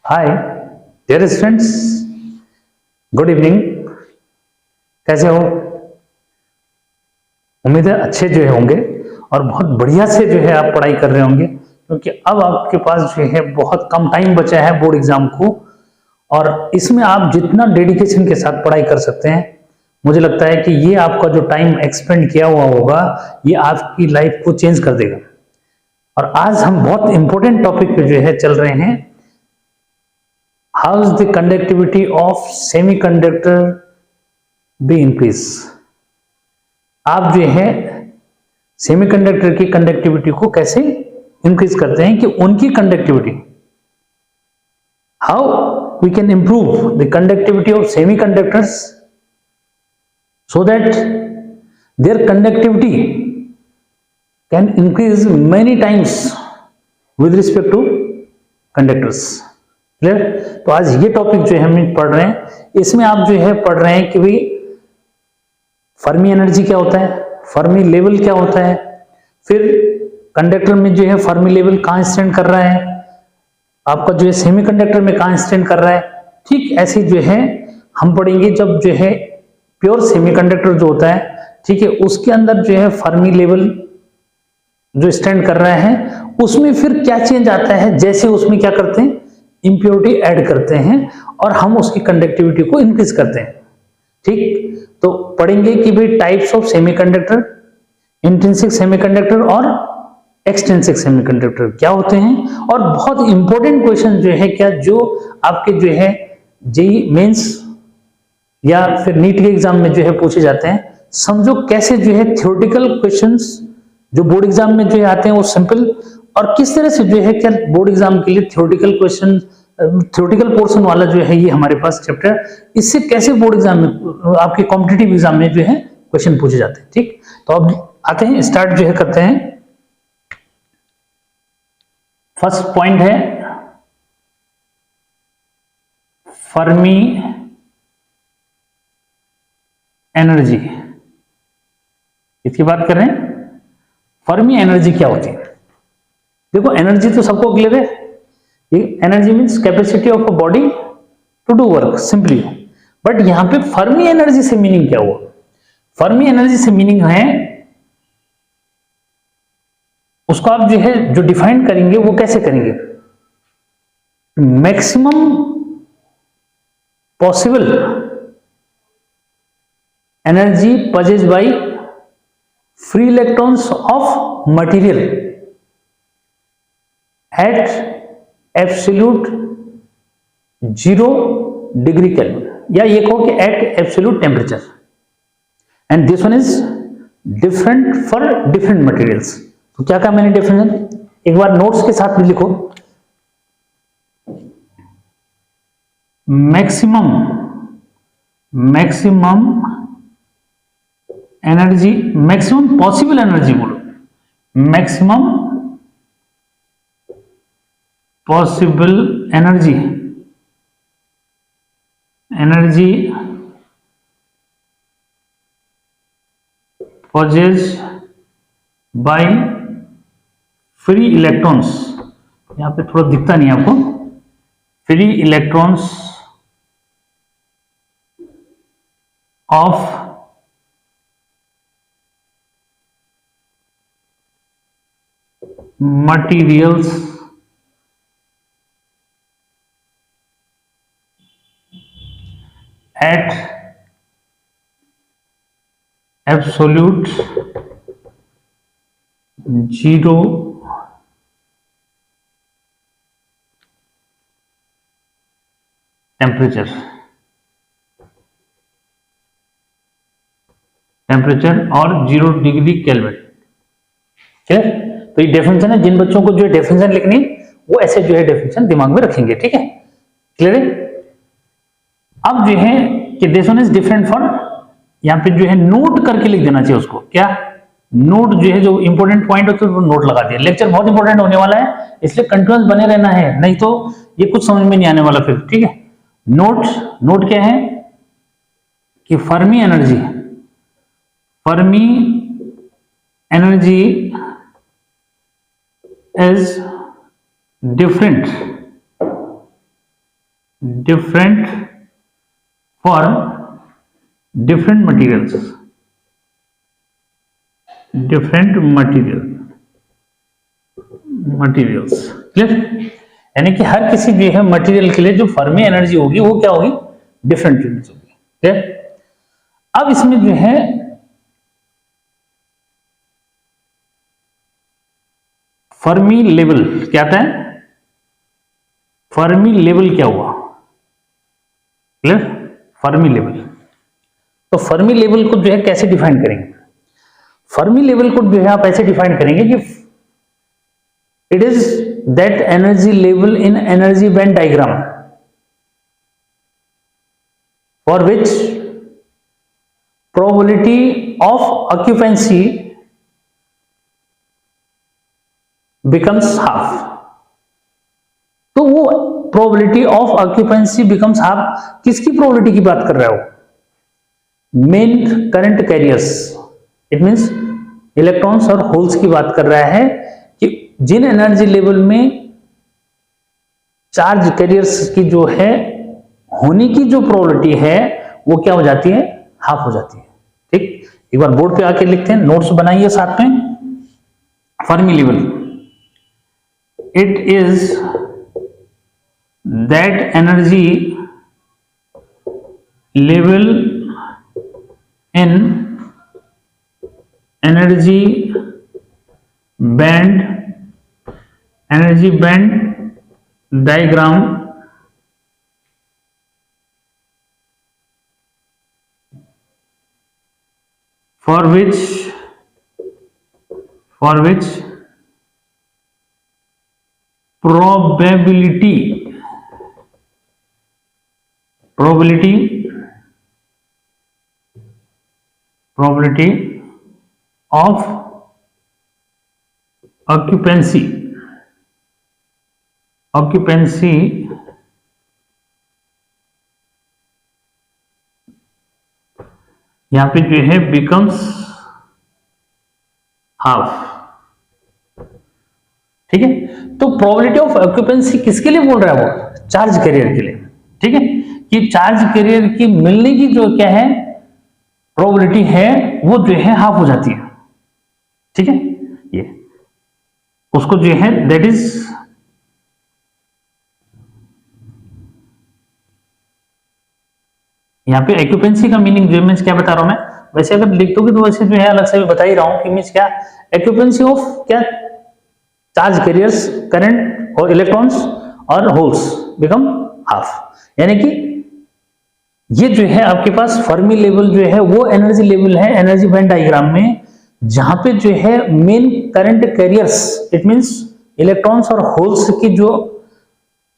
हाय dear students, good evening. कैसे हो? उम्मीद है अच्छे जो है होंगे और बहुत बढ़िया से जो है आप पढ़ाई कर रहे होंगे, क्योंकि अब आपके पास जो है बहुत कम टाइम बचा है बोर्ड एग्जाम को, और इसमें आप जितना डेडिकेशन के साथ पढ़ाई कर सकते हैं, मुझे लगता है कि ये आपका जो टाइम एक्सपेंड किया हुआ होगा ये आपकी लाइफ को चेंज कर देगा। और आज हम बहुत इंपॉर्टेंट टॉपिक पे जो है चल रहे हैं, how is the conductivity of semiconductor be increase। आप जो है सेमीकंडक्टर की कंडक्टिविटी को कैसे इंक्रीज करते हैं कि उनकी conductivity, how we can improve the conductivity of semiconductors so that their conductivity can increase many times with respect to conductors। Clear? तो आज ये टॉपिक जो है हम पढ़ रहे हैं, इसमें आप जो है पढ़ रहे हैं कि भाई फर्मी एनर्जी क्या होता है, फर्मी लेवल क्या होता है, फिर कंडक्टर में जो है फर्मी लेवल कहां स्टैंड कर रहा है, आपका जो है सेमीकंडक्टर में कहां स्टैंड कर रहा है। ठीक ऐसे जो है हम पढ़ेंगे जब जो है प्योर सेमीकंडक्टर जो होता है, ठीक है, उसके अंदर जो है फर्मी लेवल जो स्टैंड कर रहा है उसमें फिर क्या चेंज आता है, जैसे उसमें क्या करते हैं, इंप्योरिटी ऐड करते हैं और हम उसकी कंडक्टिविटी को इंक्रीज करते हैं। ठीक, तो पढ़ेंगे कि भाई types of semiconductor, intrinsic semiconductor और एक्सट्रिंसिक सेमीकंडक्टर क्या होते हैं, और बहुत इंपॉर्टेंट क्वेश्चन जो है क्या जो आपके जो है जेईई मेंस या फिर नीट के एग्जाम में जो है पूछे जाते हैं। समझो कैसे जो है थ्योरेटिकल क्वेश्चंस जो बोर्ड एग्जाम में जो है आते हैं वो सिंपल, और किस तरह से जो है क्या बोर्ड एग्जाम के लिए थ्योरेटिकल क्वेश्चन, थ्योरेटिकल पोर्शन वाला जो है ये हमारे पास चैप्टर, इससे कैसे बोर्ड एग्जाम में आपके कॉम्पिटिटिव एग्जाम में जो है क्वेश्चन पूछे जाते हैं। ठीक, तो अब आते हैं, स्टार्ट जो है करते हैं। फर्स्ट पॉइंट है फर्मी एनर्जी, इसकी बात करें। फर्मी एनर्जी क्या होती है? देखो, एनर्जी तो सबको क्लियर है, energy means capacity of a body to do work simply, but यहां पे फर्मी एनर्जी से मीनिंग क्या हुआ? फर्मी एनर्जी से मीनिंग है, उसको आप जो है जो डिफाइन करेंगे वो कैसे करेंगे, maximum possible energy possessed by free electrons of material at absolute 0 degree Kelvin, या ये कहो कि at absolute temperature, and this one is different for different materials। तो क्या कहा मैंने डेफिनेशन, एक बार नोट्स के साथ भी लिखो। Maximum energy, maximum possible energy बोलो, maximum possible energy possessed by free electrons, यहां पे थोड़ा दिखता नहीं आपको, free electrons of materials at absolute 0 temperature और 0 डिग्री केल्विन। ठीक, तो ये डेफिनेशन है, जिन बच्चों को जो है डेफिनेशन लिखनी वो ऐसे जो है डेफिनेशन दिमाग में रखेंगे। ठीक है, क्लियर है? अब जो है कि this one is different for, यहां पे जो है नोट करके लिख देना चाहिए उसको, क्या नोट जो है जो इंपॉर्टेंट पॉइंट होता है वो नोट लगा दिया। लेक्चर बहुत इंपॉर्टेंट होने वाला है, इसलिए कंटिन्यूअस बने रहना है, नहीं तो ये कुछ समझ में नहीं आने वाला फिर। ठीक है, नोट क्या है कि Fermi energy is different different for different materials, different materials clear. यानी कि हर किसी जो है मटेरियल के लिए जो फर्मी एनर्जी होगी वो क्या होगी, डिफरेंट यूनिट्स होगी, क्लियर। अब इसमें जो है फर्मी लेवल क्या आता है, फर्मी लेवल क्या हुआ, क्लियर। फर्मी लेवल, तो फर्मी लेवल को जो है कैसे डिफाइन करेंगे, फर्मी लेवल को जो है आप ऐसे डिफाइन करेंगे कि it is that energy level in energy band diagram for which probability of occupancy becomes half। तो वो probability of occupancy becomes half किसकी probability की बात कर रहा है वो, main current carriers, it means electrons और होल्स की बात कर रहा है कि जिन एनर्जी लेवल में चार्ज कैरियर्स की जो है होने की जो प्रोबेबिलिटी है वो क्या हो जाती है, हाफ हो जाती है। ठीक, एक बार बोर्ड पे आके लिखते हैं, नोट्स बनाइए साथ में। Fermi level, it is that energy level in energy band diagram for which probability of occupancy यहां पे जो है बिकम्स हाफ। ठीक है, तो प्रोबेबिलिटी ऑफ ऑक्यूपेंसी किसके लिए बोल रहा है वो, चार्ज कैरियर के लिए। ठीक है, कि चार्ज कैरियर की मिलने की जो क्या है प्रोबेबिलिटी है वो जो है हाफ हो जाती है। ठीक है, ये उसको जो है दैट इज यहाँ पे एक्यूपेंसी का मीनिंग जो मीन्स क्या बता रहा हूं मैं, वैसे अगर लिख दोगे तो वैसे जो है अलग से भी बता ही रहा हूं कि मीन्स क्या, एक्यूपेंसी ऑफ क्या, चार्ज कैरियर्स करंट और इलेक्ट्रॉन्स और होल्स बिकम हाफ। यानी कि ये जो है आपके पास फर्मी लेवल जो है वो एनर्जी लेवल है एनर्जी बैंड डायग्राम में, जहां पे जो है main current carriers it means electrons और होल्स की जो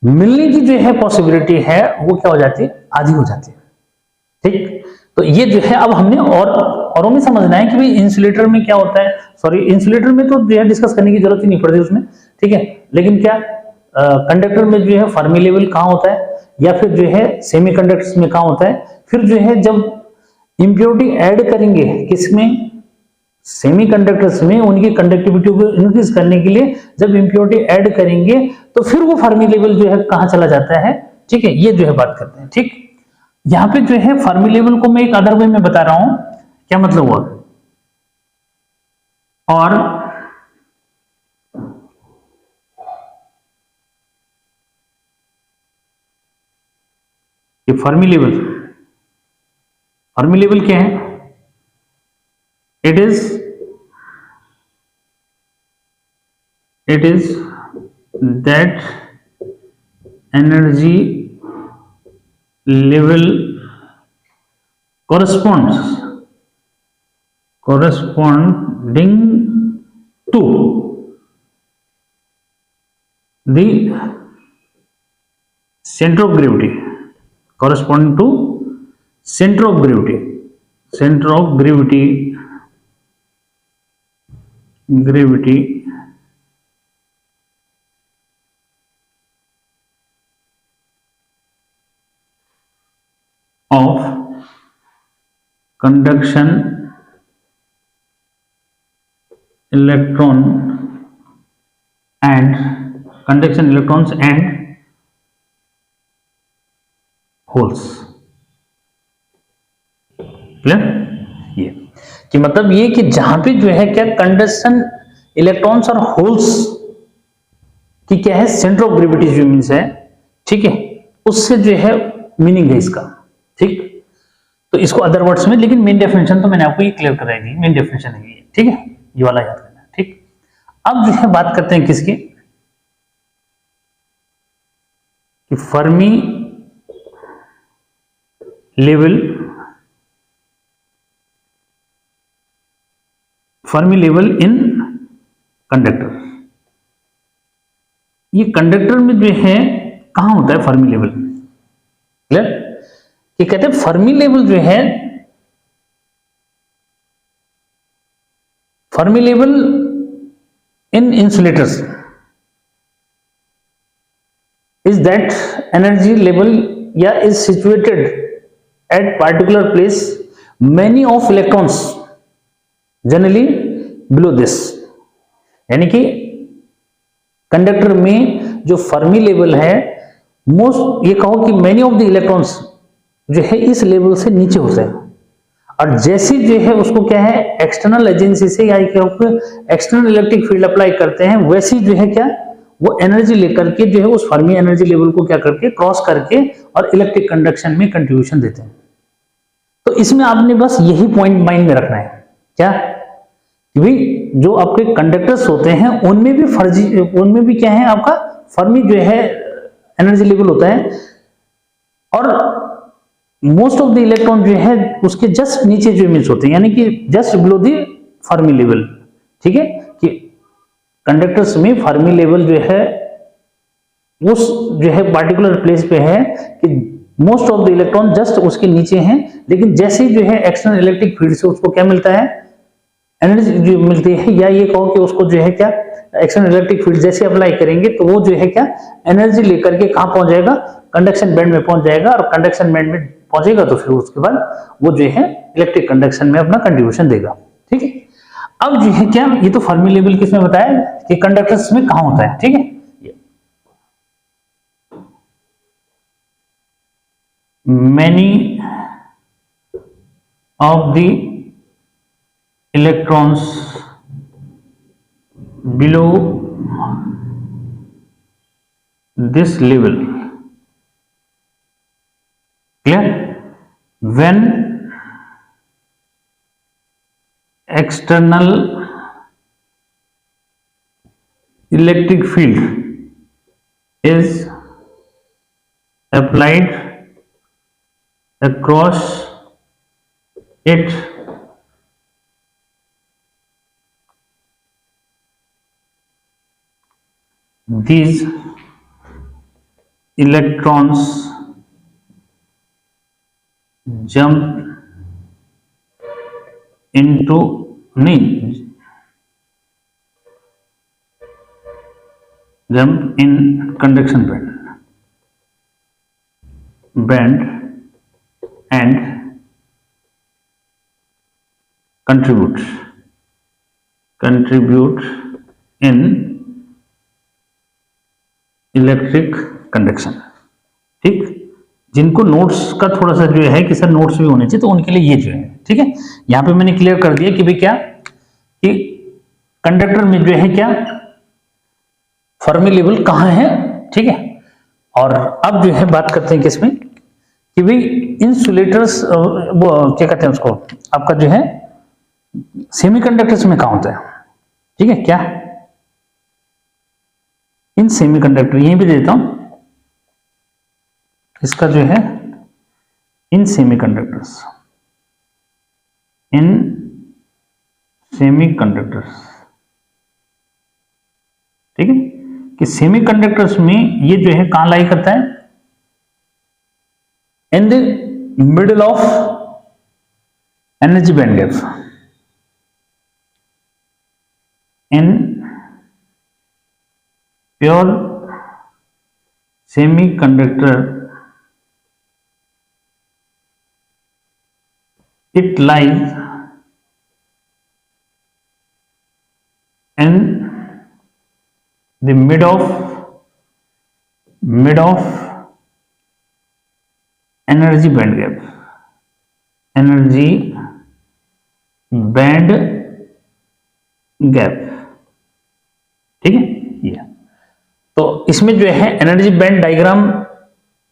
मिलने की जो है पॉसिबिलिटी है वो क्या हो जाती है, आधी हो जाती है। ठीक, तो ये जो है अब हमने औरों में समझना है कि भाई इंसुलेटर में क्या होता है, सॉरी इंसुलेटर में तो जो है डिस्कस करने की जरूरत ही नहीं पड़ती उसमें। ठीक है, लेकिन क्या कंडक्टर में जो है फर्मी लेवल कहाँ होता है, या फिर जो है सेमीकंडक्टर्स में कहाँ होता है, फिर जो है जब इंप्योरिटी ऐड करेंगे किसमें, सेमीकंडक्टर्स में, उनकी कंडक्टिविटी को इंक्रीज करने के लिए जब इंप्योरिटी ऐड करेंगे तो फिर वो फर्मी लेवल जो है कहां चला जाता है। ठीक है, ये जो है बात करते हैं। ठीक, यहां पे जो है फर्मी लेवल को मैं एक अदर वे में बता रहा हूं, क्या मतलब हुआ, और ये फर्मी लेवल क्या है, it is that energy level corresponding to the center of gravity, corresponding to center of gravity of conduction electrons and holes. Clear? ये कि मतलब ये कि जहां पे जो है क्या कंडक्शन इलेक्ट्रॉन्स और होल्स की क्या है सेंटर ऑफ ग्रेविटी जो मीन्स है, ठीक है, उससे जो है मीनिंग है इसका। ठीक, तो इसको अदर वर्ड्स में, लेकिन मेन डेफिनेशन तो मैंने आपको ये क्लियर कराई दी, मेन डेफिनेशन है ये। ठीक है, ये वाला याद करना। ठीक, अब जो है बात करते हैं किसकी, कि फर्मी लेवल, फर्मी लेवल इन कंडक्टर। ये कंडक्टर में जो है कहां होता है फर्मी लेवल? क्लियर? ये कहते हैं फर्मी लेवल जो है, Fermi level in insulators is that energy level या is situated at particular place many of electrons generally below this. यानी कि कंडक्टर में जो फर्मी लेवल है, मोस्ट ये कहो कि मैनी ऑफ द इलेक्ट्रॉन्स जो है इस लेवल से नीचे होते हैं, और जैसे जो है उसको क्या है एक्सटर्नल एजेंसी से या एक्सटर्नल इलेक्ट्रिक फील्ड अप्लाई करते हैं, वैसे जो है क्या वो एनर्जी लेकर के जो है उस फर्मी एनर्जी लेवल को क्या करके क्रॉस करके और इलेक्ट्रिक कंडक्शन में कंट्रीब्यूशन देते हैं। तो इसमें आपने बस यही पॉइंट माइंड में रखना है, क्या कि भाई जो आपके कंडक्टर्स होते हैं उनमें भी क्या है आपका फर्मी जो है एनर्जी लेवल होता है, और मोस्ट ऑफ द इलेक्ट्रॉन जो है उसके जस्ट नीचे जो इमेज होते हैं, यानी कि just below the Fermi level. ठीक है, कि कंडक्टर्स में फर्मी लेवल जो है उस जो है पार्टिकुलर प्लेस पे है कि most of the electron just उसके नीचे हैं, लेकिन जैसे जो है एक्सटर्नल इलेक्ट्रिक फील्ड से उसको क्या मिलता है एनर्जी जो मिलती है, या ये कहो कि उसको जो है क्या एक्सटर्नल इलेक्ट्रिक फील्ड जैसे अप्लाई करेंगे तो वो जो है क्या एनर्जी लेकर के कहां पहुंच जाएगा, कंडक्शन बैंड में पहुंच जाएगा, और कंडक्शन बैंड में पहुंचेगा तो फिर उसके बाद वो जो है इलेक्ट्रिक कंडक्शन में अपना कंट्रीब्यूशन देगा। ठीक है, अब जो है क्या ये तो फर्मी लेवल किसमें बताया कि कंडक्टर्स में कहां होता है। ठीक है, many of the electrons below this level, clear, when external electric field is applied across it, these electrons jump into नहीं jump in conduction band and contribute in electric conduction. ठीक, जिनको नोट्स का थोड़ा सा जो है कि सर नोट्स भी होने चाहिए तो उनके लिए ये जो है, ठीक है, यहां पे मैंने क्लियर कर दिया कि भाई क्या कि कंडक्टर में जो है क्या फर्मी लेवल कहां है। ठीक है, और अब जो है बात करते हैं किसमें कि भाई इंसुलेटर्स वो क्या कहते हैं उसको आपका जो है सेमीकंडक्टर्स में कहां होता है। ठीक है, क्या इन सेमीकंडक्टर यहीं पे देता हूं इसका जो है इन सेमीकंडक्टर्स ठीक है, कि सेमीकंडक्टर्स में ये जो है कहां लाई करता है in the middle of energy band gap, in pure semiconductor it lies in the mid of energy band gap, energy band gap, ठीक है। ये तो इसमें जो है एनर्जी बैंड डायग्राम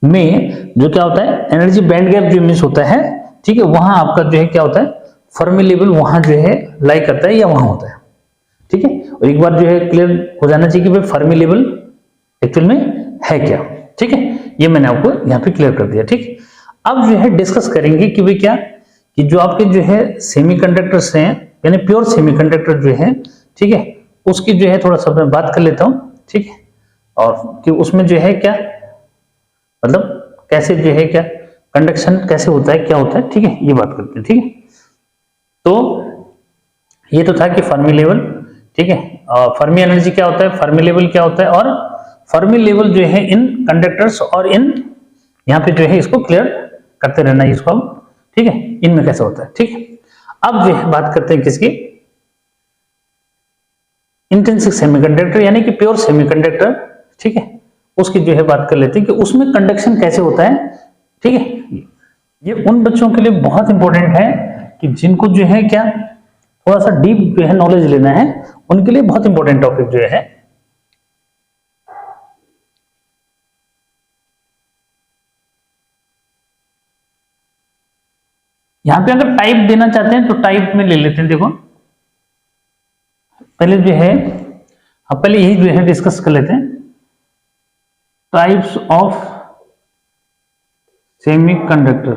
में जो क्या होता है, एनर्जी बैंड गैप जो मिस होता है, ठीक है, वहां आपका जो है क्या होता है, फर्मी लेवल वहां जो है लाई करता है या वहां होता है, ठीक है। और एक बार जो है क्लियर हो जाना चाहिए कि भाई फर्मी लेवल एक्चुअल में है क्या, ठीक है। ये मैंने आपको यहाँ पे क्लियर कर दिया, ठीक। अब जो है डिस्कस करेंगे कि भाई क्या, कि जो आपके जो है सेमीकंडक्टर्स हैं, यानी प्योर सेमीकंडक्टर जो है, ठीक है, उसकी जो है थोड़ा सा मैं बात कर लेता हूँ, ठीक है। और कि उसमें जो है क्या, मतलब कैसे जो है क्या कंडक्शन कैसे होता है, क्या होता है, ठीक है, ये बात करते हैं, ठीक है। तो ये तो था कि फर्मी लेवल, ठीक है, फर्मी एनर्जी क्या होता है, फर्मी लेवल क्या होता है, और फर्मी लेवल जो है इन कंडक्टर्स और इन यहाँ पे जो है इसको क्लियर करते रहना है इसको हम, ठीक है, इनमें कैसे होता है, ठीक है। अब जो है बात करते हैं किसकी, इंट्रिंसिक सेमीकंडक्टर यानी कि प्योर सेमीकंडक्टर, ठीक है, उसकी जो है बात कर लेते हैं कि उसमें कंडक्शन कैसे होता है, ठीक है। ये उन बच्चों के लिए बहुत इंपॉर्टेंट है कि जिनको जो है क्या थोड़ा सा डीप जो है नॉलेज लेना है, उनके लिए बहुत इंपॉर्टेंट टॉपिक जो है। यहां पे अगर टाइप देना चाहते हैं तो टाइप में ले लेते हैं। देखो पहले जो है पहले यही जो है डिस्कस कर लेते हैं, types of semiconductor,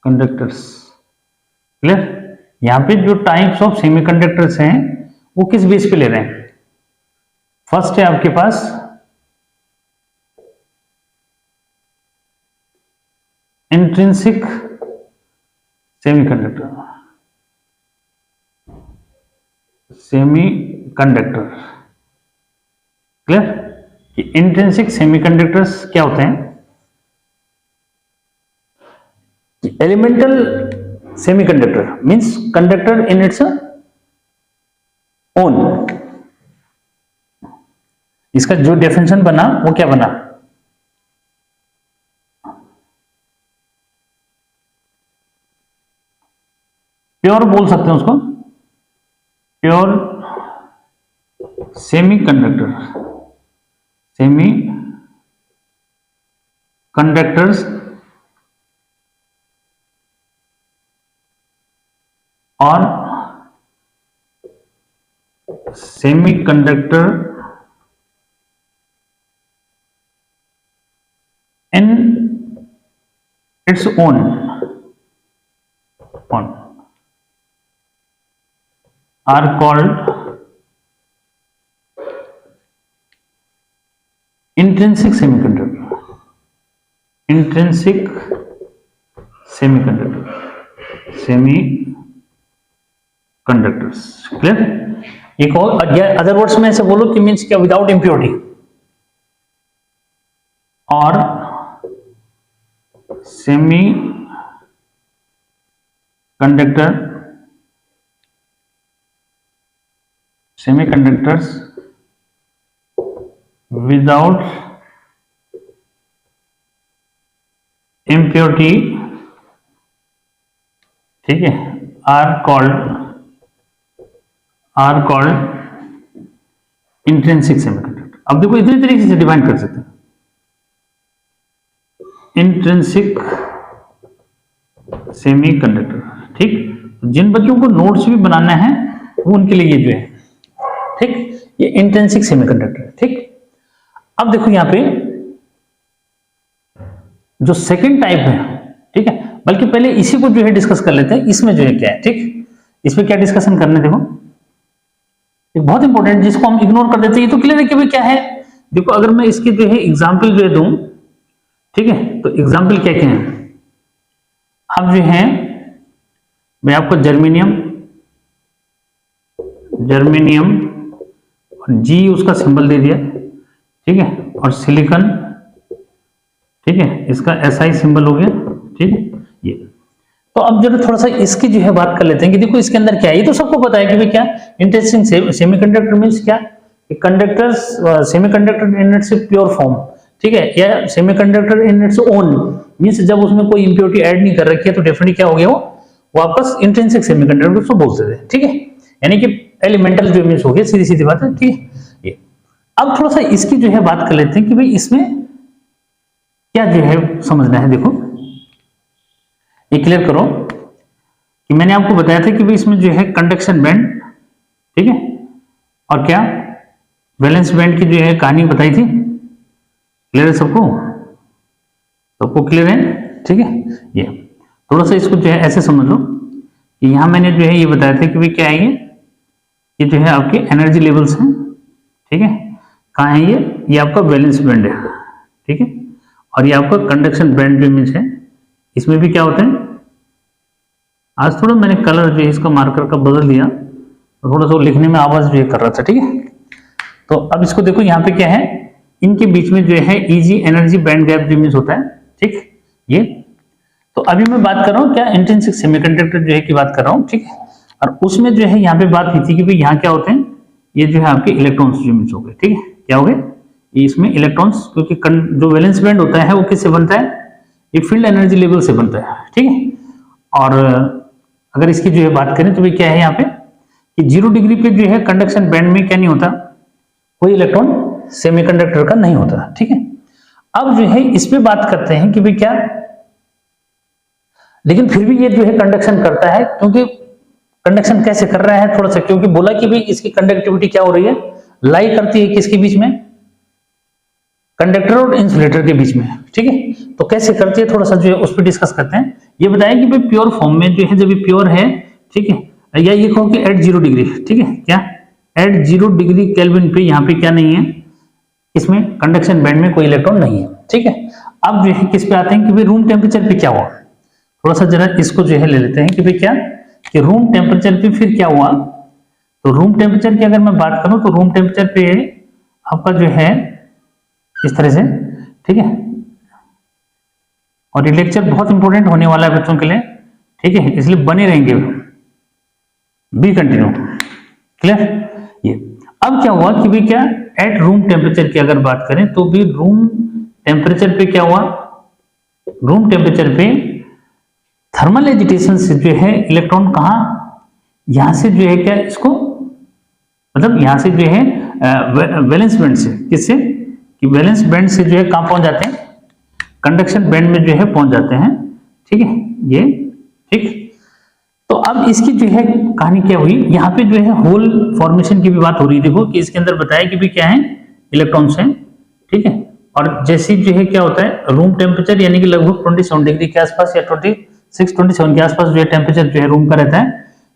conductors, clear. यहां पे जो टाइप्स ऑफ सेमीकंडक्टर्स हैं वो किस बेस पे ले रहे हैं, फर्स्ट है आपके पास इंट्रिंसिक सेमीकंडक्टर, सेमीकंडक्टर, क्लियर। कि इंट्रिंसिक सेमीकंडक्टर्स क्या होते हैं, elemental semiconductor means conductor in its own. इसका जो डेफिनेशन बना वो क्या बना, प्योर बोल सकते हैं उसको, प्योर सेमीकंडक्टर, सेमी कंडक्टर्स और semiconductor in its own are called intrinsic semiconductor, intrinsic semiconductor, semiconductors, clear. एक और अदर वर्ड्स में ऐसे बोलो कि मीन्स क्या, विदाउट इंप्योरिटी और semi conductor, semiconductors without impurity, ठीक है, आर कॉल्ड इंट्रिंसिक सेमीकंडक्टर। अब देखो इतनी तरीके से डिफाइन कर सकते हैं, इंट्रिंसिक सेमीकंडक्टर, ठीक। जिन बच्चों को नोट्स भी बनाना है वो उनके लिए ये जो है, ठीक, ये इंट्रिंसिक सेमीकंडक्टर है, ठीक। अब देखो यहां पे जो सेकंड टाइप है, ठीक है, बल्कि पहले इसी को जो है डिस्कस कर लेते हैं, इसमें जो है क्या है, ठीक, इसमें क्या डिस्कशन करना है। देखो एक बहुत इंपॉर्टेंट जिसको हम इग्नोर कर देते हैं, ये तो क्लियर है कि भाई क्या है। देखो अगर मैं इसके जो है एग्जाम्पल जो है दूं, ठीक है, तो एग्जाम्पल क्या क्या है, अब जो है मैं आपको जर्मेनियम जी उसका सिंबल दे दिया, ठीक है, और सिलिकॉन, ठीक है, इसका SI सिंबल हो गया, ठीक है। ये तो अब जब थोड़ा सा इसकी जो है बात कर लेते हैं कि देखो इसके अंदर क्या है। ये तो सबको पता है कि भाई क्या इंट्रिंसिक सेमीकंडक्टर मींस क्या, conductors semiconductor in it's pure form, ठीक है, या semiconductor in its own means जब उसमें कोई इंप्योरिटी ऐड नहीं कर रखी है तो डेफिनेटली क्या हो गया वो आपका इंट्रिंसिक सेमीकंडक्टर उसको बोलते थे, ठीक है, यानी कि एलिमेंटल जो मींस हो गया, सीधी सीधी बात है, ठीक है। ये अब थोड़ा सा इसकी जो है बात कर लेते हैं कि भाई इसमें क्या जो है समझना है। देखो ये क्लियर करो कि मैंने आपको बताया था कि भाई इसमें जो है कंडक्शन बैंड, ठीक है, और क्या वैलेंस बैंड की जो है कहानी बताई थी। क्लियर है सबको? सबको क्लियर है? ठीक है। ये थोड़ा सा इसको जो है ऐसे समझ लो कि यहां मैंने जो है ये बताया था कि भाई क्या है ये जो है आपके एनर्जी लेवल्स हैं, ठीक है। कहाँ है ये आपका वैलेंस बैंड है, ठीक है, और ये आपका कंडक्शन बैंड जो मीन्स है, इसमें भी क्या होता है, आज थोड़ा मैंने कलर जो है इसका मार्कर का बदल दिया, थोड़ा सा लिखने में आवाज जो है कर रहा था, ठीक है। तो अब इसको देखो यहाँ पे क्या है, इनके बीच में जो है इजी एनर्जी बैंड गैप जो मीन्स होता है, ठीक। ये तो अभी मैं बात कर रहा हूँ क्या इंट्रिंसिक सेमीकंडक्टर जो है की बात कर रहा हूँ, ठीक है। और उसमें जो है यहाँ पे बात की थी कि भाई यहाँ क्या होते हैं, ये जो है आपके इलेक्ट्रॉन्स जो मीन्स हो गए, ठीक है, क्या हो गए इसमें इलेक्ट्रॉन्स, क्योंकि जो वैलेंस बैंड होता है वो किससे बनता है, ये फील्ड एनर्जी लेवल से बनता है, ठीक है। और अगर इसकी जो है बात करें तो भाई क्या है यहाँ पे कि 0 डिग्री पे जो है कंडक्शन बैंड में क्या नहीं होता, कोई इलेक्ट्रॉन सेमीकंडक्टर का नहीं होता, ठीक है। अब जो है इस पे बात करते हैं कि भाई क्या, लेकिन फिर भी ये जो है कंडक्शन करता है, क्योंकि कंडक्शन कैसे कर रहा है थोड़ा सा, क्योंकि बोला कि भाई इसकी कंडक्टिविटी क्या हो रही है, लाई करती है किसके बीच में, कंडक्टर और इंसुलेटर के बीच में, ठीक है। तो कैसे करती है थोड़ा सा जो है उस पर डिस्कस करते हैं। ये बताया कि भाई प्योर फॉर्म में जो है जब ये प्योर है, ठीक है, या ये कहो कि एट 0 डिग्री, ठीक है, क्या एट 0 डिग्री केल्विन पे यहाँ पे क्या नहीं है, इसमें कंडक्शन बैंड में कोई इलेक्ट्रॉन नहीं है, ठीक है। अब जो है किस पे आते हैं कि भाई रूम टेम्परेचर पे क्या हुआ, थोड़ा सा जरा इसको जो है ले लेते हैं कि भाई क्या कि रूम टेम्परेचर पे फिर क्या हुआ। तो रूम टेम्परेचर की अगर मैं बात करूं तो रूम टेम्परेचर पे आपका जो है इस तरह से, ठीक है, और ये लेक्चर बहुत इंपॉर्टेंट होने वाला है बच्चों के लिए, ठीक है, इसलिए बने रहेंगे, बी कंटिन्यू, क्लियर। ये अब क्या हुआ कि भाई क्या एट रूम टेम्परेचर की अगर बात करें तो भी रूम टेम्परेचर पे क्या हुआ, रूम टेम्परेचर पे थर्मल एजिटेशन से जो है इलेक्ट्रॉन कहां, यहां से जो है क्या इसको, मतलब यहां से जो है वैलेंस बैंड से, किससे कि वैलेंस बैंड से जो है कहां पहुंच जाते हैं, कंडक्शन बैंड में जो है पहुंच जाते हैं, ठीक है, ये ठीक। तो अब इसकी जो है कहानी क्या हुई, यहाँ पे जो है होल फॉर्मेशन की भी बात हो रही है। देखो कि इसके अंदर बताया कि भी क्या है, इलेक्ट्रॉन्स हैं, ठीक है, और जैसे जो है क्या होता है रूम टेम्परेचर यानी कि लगभग 27 डिग्री के आसपास या 26-27 के आसपास जो है टेम्परेचर जो है रूम का रहता है,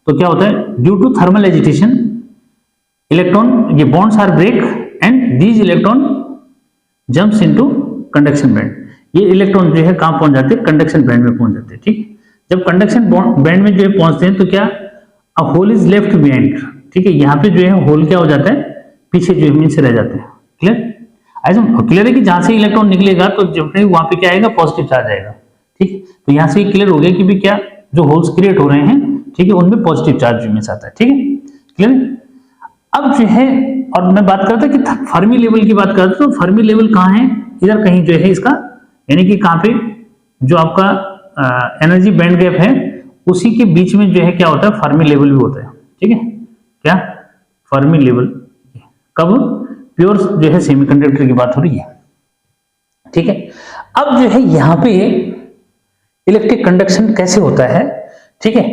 तो क्या होता है due to thermal agitation electron ये bonds are break and these electron jumps into conduction band. ये इलेक्ट्रॉन जो है कहां पहुंच जाते हैं, कंडक्शन बैंड में पहुंच जाते हैं, ठीक है। जब कंडक्शन बैंड में जो है पहुंचते हैं तो क्या a hole is left behind, ठीक है, यहाँ पे जो है होल क्या हो जाता है, पीछे जो है से रह जाते हैं, क्लियर। ऐसा क्लियर है कि जहां से इलेक्ट्रॉन निकलेगा तो जब वहां पे क्या आएगा, पॉजिटिव चार्ज आएगा, ठीक। तो यहाँ से क्लियर हो गया कि भी क्या जो होल्स क्रिएट हो रहे हैं, ठीक है, उनमें पॉजिटिव चार्ज में आता है, ठीक है, क्लियर। अब जो है और मैं बात करता कि फर्मी लेवल की बात करता, तो फर्मी लेवल कहाँ है, इधर कहीं जो है इसका, यानी कि कहाँ पे जो आपका एनर्जी बैंड गैप है उसी के बीच में जो है क्या होता है, फर्मी लेवल भी होता है, ठीक है, क्या फर्मी लेवल, कब प्योर जो है सेमीकंडक्टर की बात हो रही है, ठीक है। अब जो है यहाँ पे इलेक्ट्रिक कंडक्शन कैसे होता है, ठीक है,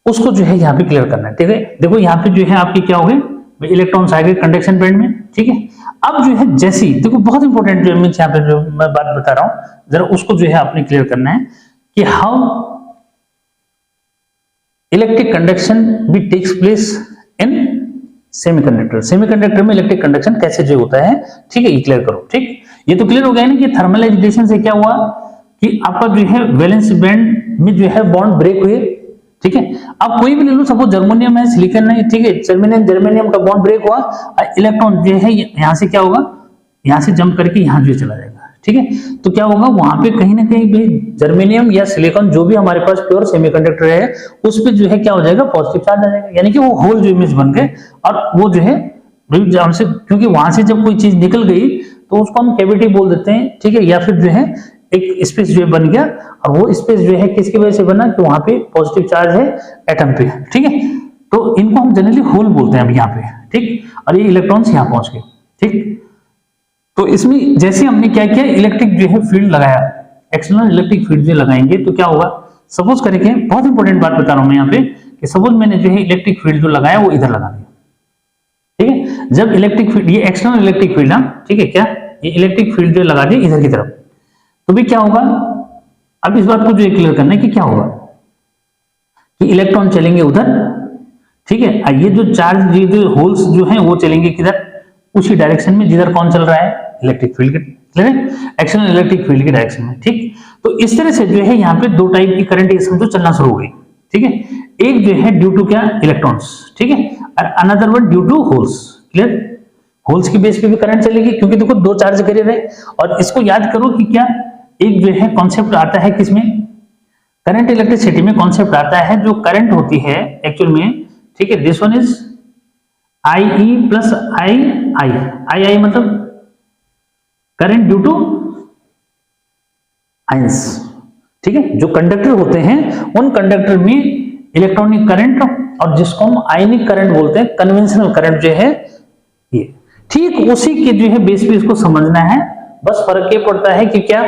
उसको जो है यहाँ पे क्लियर करना है, ठीक है। देखो यहाँ पे जो है आपके क्या हो गए, इलेक्ट्रॉन्स आ गए कंडक्शन बैंड में, ठीक है। अब जो है जैसी देखो बहुत इंपॉर्टेंट जो मीन्स यहाँ पे जो मैं बात बता रहा हूं, जरा उसको जो है आपने क्लियर करना है कि हाउ इलेक्ट्रिक कंडक्शन भी takes place in semiconductor. Semiconductor में इलेक्ट्रिक कंडक्शन कैसे जो होता है, ठीक है, ये क्लियर करो, ठीक। ये तो क्लियर हो गया ना कि थर्मल एजिटेशन से क्या हुआ कि आपका जो है वैलेंस बैंड में जो है बॉन्ड ब्रेक हुए, ठीक है। अब कोई भी ले लो, सपोज जर्मेनियम है, सिलिकॉन है, ठीक है, जर्मेनियम का बॉन्ड ब्रेक हुआ, इलेक्ट्रॉन जो है यहाँ से क्या होगा, यहाँ से जंप करके यहाँ जो चला जाएगा, ठीक है। तो क्या होगा वहां पे कहीं ना कहीं भी जर्मेनियम या सिलिकॉन जो भी हमारे पास प्योर सेमीकंडक्टर है उस पे जो है क्या हो जाएगा, पॉजिटिव चार्ज आ जाएगा, यानी कि वो होल जो इमेज बन गए और वो जो है हमसे, क्योंकि वहां से जब कोई चीज निकल गई तो उसको हम कैविटी बोल देते हैं, ठीक है, या फिर जो है एक स्पेस जो है बन गया, और वो स्पेस जो है किसकी वजह से बना कि वहां पे पॉजिटिव चार्ज है एटम पे, ठीक है। तो इनको हम जनरली होल बोलते हैं अब यहाँ पे, ठीक, और ये इलेक्ट्रॉन्स यहाँ पहुंच गए, ठीक। तो इसमें जैसे हमने क्या किया, इलेक्ट्रिक जो है फील्ड लगाया, एक्सटर्नल इलेक्ट्रिक फील्ड जो लगाएंगे तो क्या होगा, सपोज करेंगे, बहुत इंपॉर्टेंट बात बता रहा हूं मैं यहाँ पे कि सपोज मैंने जो है इलेक्ट्रिक फील्ड जो लगाया वो इधर लगा दिया, ठीक है। जब इलेक्ट्रिक फील्ड, ये एक्सटर्नल इलेक्ट्रिक फील्ड है, ठीक है, क्या ये इलेक्ट्रिक फील्ड जो लगा दिया इधर की तरफ, तो भी क्या होगा, अब इस बात को जो क्लियर करना है कि क्या होगा कि इलेक्ट्रॉन चलेंगे उधर, ठीक है, ये जो चार्ज, ये जो होल्स जो हैं वो चलेंगे किधर, उसी डायरेक्शन में जिधर कौन चल रहा है, इलेक्ट्रिक फील्ड के, एक्सटर्नल इलेक्ट्रिक फील्ड की डायरेक्शन में, ठीक। तो इस तरह से जो है यहाँ पे दो टाइप की करंट ये समझो चलना शुरू हो गई, ठीक है। एक जो है ड्यू टू क्या, इलेक्ट्रॉन्स, ठीक है, और another one due to holes, clear. Holes की बेस पे भी करंट चलेगी क्योंकि देखो दो चार्ज कैरियर है, और इसको याद करो कि क्या एक जो है कॉन्सेप्ट आता है किसमें, करंट इलेक्ट्रिसिटी में कॉन्सेप्ट आता है जो करंट होती है एक्चुअल में, ठीक है, this one is I E plus I I, I I मतलब करंट ड्यू टू आयंस, ठीक है। जो कंडक्टर होते हैं उन कंडक्टर में इलेक्ट्रॉनिक करंट, और जिसको हम आयनिक करंट बोलते हैं, कन्वेंशनल करंट जो है ये, ठीक उसी के जो है बेस पे इसको समझना है। बस फर्क ये पड़ता है कि क्या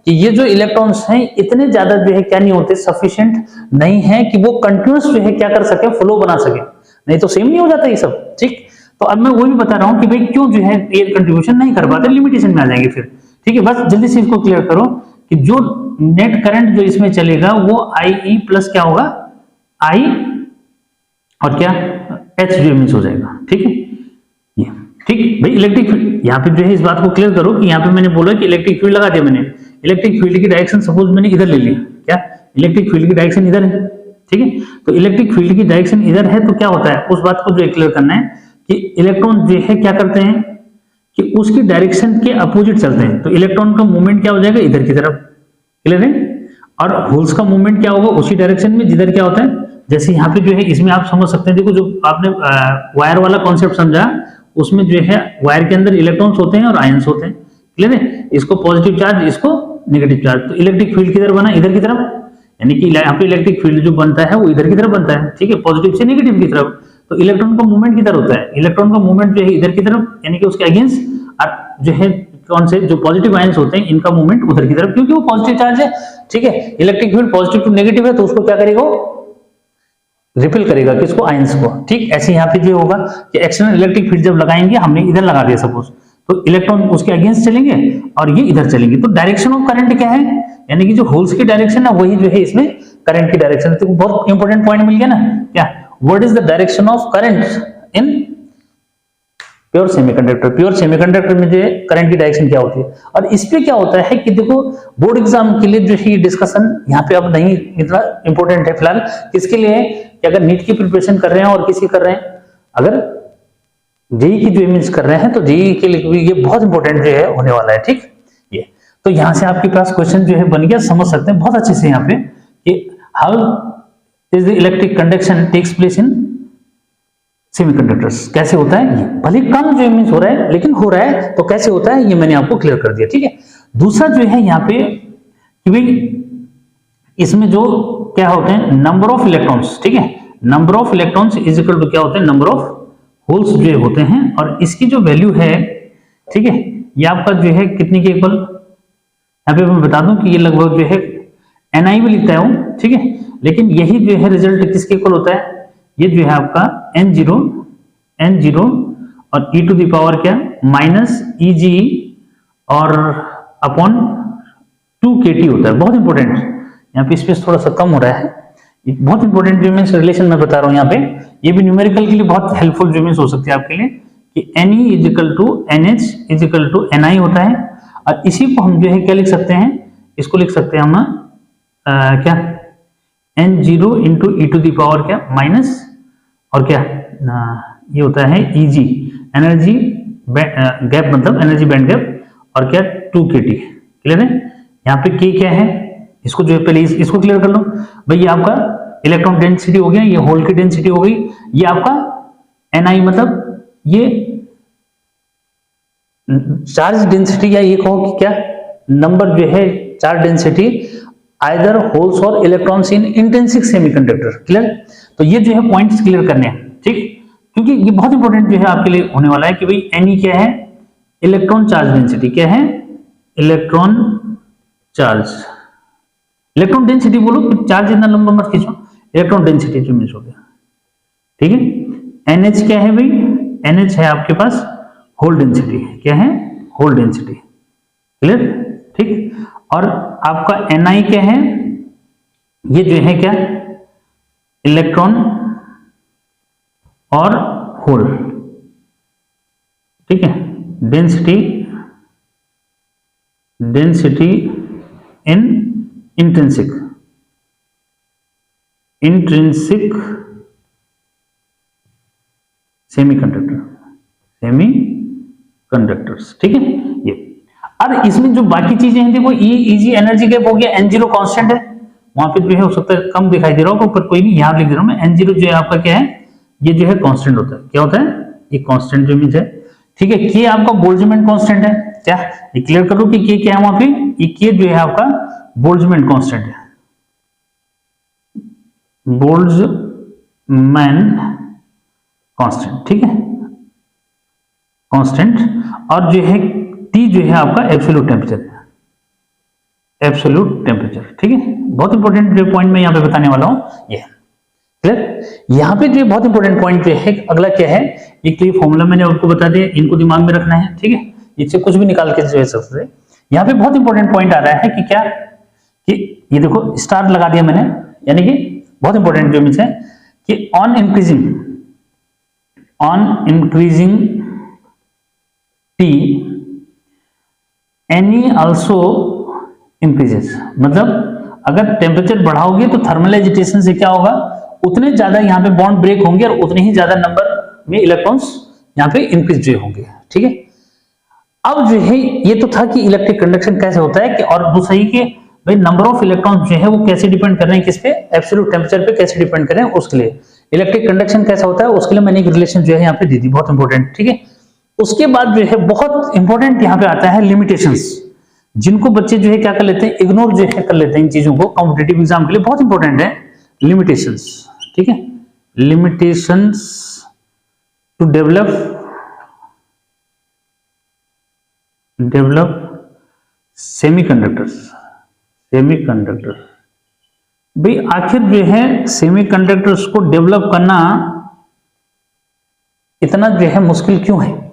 कि ये जो इलेक्ट्रॉन्स हैं इतने ज्यादा जो है क्या नहीं होते, सफिशिएंट नहीं है कि वो कंटिन्यूअस जो है क्या कर सके, फ्लो बना सके, नहीं तो सेम नहीं हो जाता ये सब, ठीक। तो अब मैं वो भी बता रहा हूं कि भाई क्यों जो है ये कंट्रीब्यूशन नहीं कर पाते, लिमिटेशन में आ जाएंगे फिर, ठीक है। बस जल्दी से इसको क्लियर करो कि जो नेट करंट जो इसमें चलेगा वो आई ई प्लस क्या होगा, आई और क्या एच जो मिस हो जाएगा, ठीक है, ये ठीक भाई। इलेक्ट्रिक फील्ड यहाँ पे जो है इस बात को क्लियर करो कि यहाँ पे मैंने बोला कि इलेक्ट्रिक फील्ड लगा दिया मैंने, इलेक्ट्रिक फील्ड की डायरेक्शन सपोज मैंने इधर ले ली, क्या इलेक्ट्रिक फील्ड की डायरेक्शन इधर है, ठीक है। तो इलेक्ट्रिक फील्ड की डायरेक्शन इधर है तो क्या होता है, उस बात को जो क्लियर करना है कि इलेक्ट्रॉन जो है क्या करते हैं कि उसकी डायरेक्शन के अपोजिट चलते हैं, तो इलेक्ट्रॉन का मूवमेंट क्या हो जाएगा, इधर की तरफ, क्लियर है। और होल्स का मूवमेंट क्या होगा, उसी डायरेक्शन में जिधर क्या होता है, जैसे यहाँ पे जो है इसमें आप समझ सकते हैं, देखो जो आपने वायर वाला कॉन्सेप्ट समझा, उसमें जो है वायर के अंदर इलेक्ट्रॉन्स होते हैं और आयंस होते हैं, क्लियर है। इसको पॉजिटिव चार्ज, इसको नेगेटिव चार्ज, तो इलेक्ट्रिक फील्ड किधर बना, इधर की तरफ, यानी कि यहाँ पे इलेक्ट्रिक फील्ड जो बनता है वो इधर की तरफ बनता है, ठीक है, पॉजिटिव से नेगेटिव की तरफ। तो इलेक्ट्रॉन का मूवमेंट किधर होता है, इलेक्ट्रॉन का मूवमेंट जो है इधर की तरफ, यानी कि उसके अगेंस्ट, और जो है कौन से जो पॉजिटिव आयंस होते हैं इनका मूवमेंट उधर की तरफ, क्योंकि वो पॉजिटिव चार्ज है, ठीक है। Electric field positive to negative है तो उसको क्या करेगा, रिपेल करेगा किसको, आयंस को, ठीक। ऐसे यहाँ पे जो होगा कि एक्सटर्नल इलेक्ट्रिक फील्ड जब लगाएंगे, हमने इधर लगा दिया सपोज, तो इलेक्ट्रॉन उसके अगेंस्ट चलेंगे और ये इधर चलेंगे, तो डायरेक्शन ऑफ करंट क्या है, यानी कि जो होल्स की डायरेक्शन है वही जो है इसमें करंट की डायरेक्शन है। तो बहुत इंपॉर्टेंट पॉइंट मिल गया ना, क्या what is the direction of current in pure semiconductor, pure semiconductor में जो है करंट की डायरेक्शन क्या होती है। और इस पे क्या होता है कि देखो बोर्ड एग्जाम के लिए जो है ये डिस्कशन यहाँ पे अब नहीं इतना इंपॉर्टेंट है फिलहाल, किसके लिए कि अगर नीट की प्रिपरेशन कर रहे हैं और किसकी कर रहे हैं, अगर जेई की जो मीन्स कर रहे हैं तो जेई के लिए भी ये बहुत इंपॉर्टेंट जो है होने वाला है, ठीक। ये तो यहाँ से आपके पास क्वेश्चन जो है बन गया, समझ सकते हैं बहुत अच्छे से यहाँ पे कि how is the electric conduction takes place in semiconductors, कैसे होता है ये, भले कम जो मीन्स हो रहा है लेकिन हो रहा है, तो कैसे होता है ये मैंने आपको क्लियर कर दिया, ठीक है। दूसरा जो है यहाँ पे कि भाई इसमें जो क्या होते हैं नंबर ऑफ इलेक्ट्रॉन्स, ठीक है, number of electrons is equal to क्या होते हैं नंबर ऑफ होल्स जो होते हैं, और इसकी जो वैल्यू है, ठीक है, ये आपका जो है कितनी के इक्वल, यहाँ पे मैं बता दूं कि ये लगभग जो है ni भी लिखता है वो, ठीक है, लेकिन यही जो है रिजल्ट किसके इक्वल होता है, ये जो है आपका n0 और e टू द पावर क्या माइनस eg और अपॉन 2kT होता है। बहुत इंपॉर्टेंट, यहाँ पे स्पेस थोड़ा सा कम हो रहा है, बहुत इंपॉर्टेंट जो मीन्स रिलेशन मैं बता रहा हूँ यहाँ पे, ये भी न्यूमेरिकल के लिए बहुत हेल्पफुल जो मीन्स हो सकती है आपके लिए कि Ne is equal to NH is equal to Ni होता है, और इसी को हम जो है क्या लिख सकते हैं, इसको लिख सकते हैं हम क्या n0 into e to the power क्या माइनस और क्या ये होता है Eg एनर्जी गैप, मतलब एनर्जी बैंड गैप, और क्या 2kT, क्लियर है। यहाँ पे k क्या है, इसको जो है पहले इसको क्लियर कर लो भाई, ये आपका इलेक्ट्रॉन डेंसिटी हो गया, ये होल की डेंसिटी हो गई, ये आपका Ni मतलब ये चार्ज डेंसिटी, या ये कहो कि क्या नंबर जो है चार्ज डेंसिटी आइदर होल्स और electrons in intrinsic semiconductor. Clear? तो ये जो है पॉइंट्स क्लियर करने हैं, ठीक, क्योंकि ये बहुत इंपॉर्टेंट जो है आपके लिए होने वाला है कि भाई एनई क्या है, इलेक्ट्रॉन चार्ज डेंसिटी क्या है, इलेक्ट्रॉन चार्ज, इलेक्ट्रॉन डेंसिटी बोलो, चार्ज इतना लंबा मत खींचो, इलेक्ट्रॉन डेंसिटी जो मिस हो गया, ठीक है। एनएच क्या है भाई, एनएच है आपके पास होल डेंसिटी, क्या है, होल डेंसिटी। क्लियर? ठीक। और आपका एनआई क्या है, ये जो है क्या, इलेक्ट्रॉन और होल, ठीक है, density, density in intrinsic, intrinsic semiconductor, semiconductors, ठीक है ये। और इसमें जो बाकी चीजें हैं देखो, ई इजी एनर्जी गैप हो गया, N0 कांस्टेंट है, वहां पे जो है हो सकता है कम दिखाई दे रहा होगा, पर कोई नहीं, यहां लिख दे रहा हूं मैं, N0 जो है आपका क्या है, ये जो है कांस्टेंट होता है, क्या होता है, ये कांस्टेंट जो मीन्स है, ठीक है। के आपका बोल्ट्जमैन कांस्टेंट है, क्या ये क्लियर करो कि के क्या है वहां पे, ये के जो है आपका बोल्ट्जमैन कांस्टेंट है, बोल्ट्जमैन कांस्टेंट, ठीक है, कांस्टेंट। और जो है टी जो है आपका एब्सोल्यूट टेम्परेचर है, एब्सोल्यूट टेम्परेचर, ठीक है। बहुत इंपॉर्टेंट जो पॉइंट मैं यहां पे बताने वाला हूं ये, क्लियर। यहां पे जो बहुत इंपॉर्टेंट पॉइंट जो है अगला क्या है, एक तो ये फॉर्मूला मैंने आपको बता दिया, इनको दिमाग में रखना है, ठीक है, इससे कुछ भी निकाल के जो है सबसे। यहां पे बहुत इंपॉर्टेंट पॉइंट आ रहा है कि क्या, कि ये देखो स्टार लगा दिया मैंने, यानी कि बहुत इंपॉर्टेंट जो मीन्स है कि on increasing T any also increases, मतलब अगर टेम्परेचर बढ़ाओगे तो थर्मल एजिटेशन से क्या होगा, उतने ज्यादा यहाँ पे बॉन्ड ब्रेक होंगे और उतने ही ज्यादा नंबर में इलेक्ट्रॉन्स यहाँ पे इंक्रीज जो होंगे, ठीक है। अब जो है ये तो था कि इलेक्ट्रिक कंडक्शन कैसे होता है कि, और दूसरा ही कि भाई नंबर ऑफ इलेक्ट्रॉन्स जो है वो कैसे डिपेंड कर रहे हैं किस पे, एब्सोल्यूट टेम्परेचर पे कैसे डिपेंड कर रहे हैं, उसके लिए इलेक्ट्रिक कंडक्शन कैसा होता है उसके लिए मैंने एक रिलेशन जो है यहाँ पे दी थी, बहुत इंपॉर्टेंट, ठीक है। उसके बाद जो है बहुत इंपॉर्टेंट यहाँ पे आता है लिमिटेशंस, जिनको बच्चे जो है क्या कर लेते हैं, इग्नोर जो है कर लेते हैं इन चीजों को, कॉम्पिटिटिव एग्जाम के लिए बहुत इंपॉर्टेंट है लिमिटेशंस, ठीक है। लिमिटेशंस टू डेवलप सेमीकंडक्टर्स, भाई आखिर जो है सेमीकंडक्टर्स को डेवलप करना इतना जो है मुश्किल क्यों है,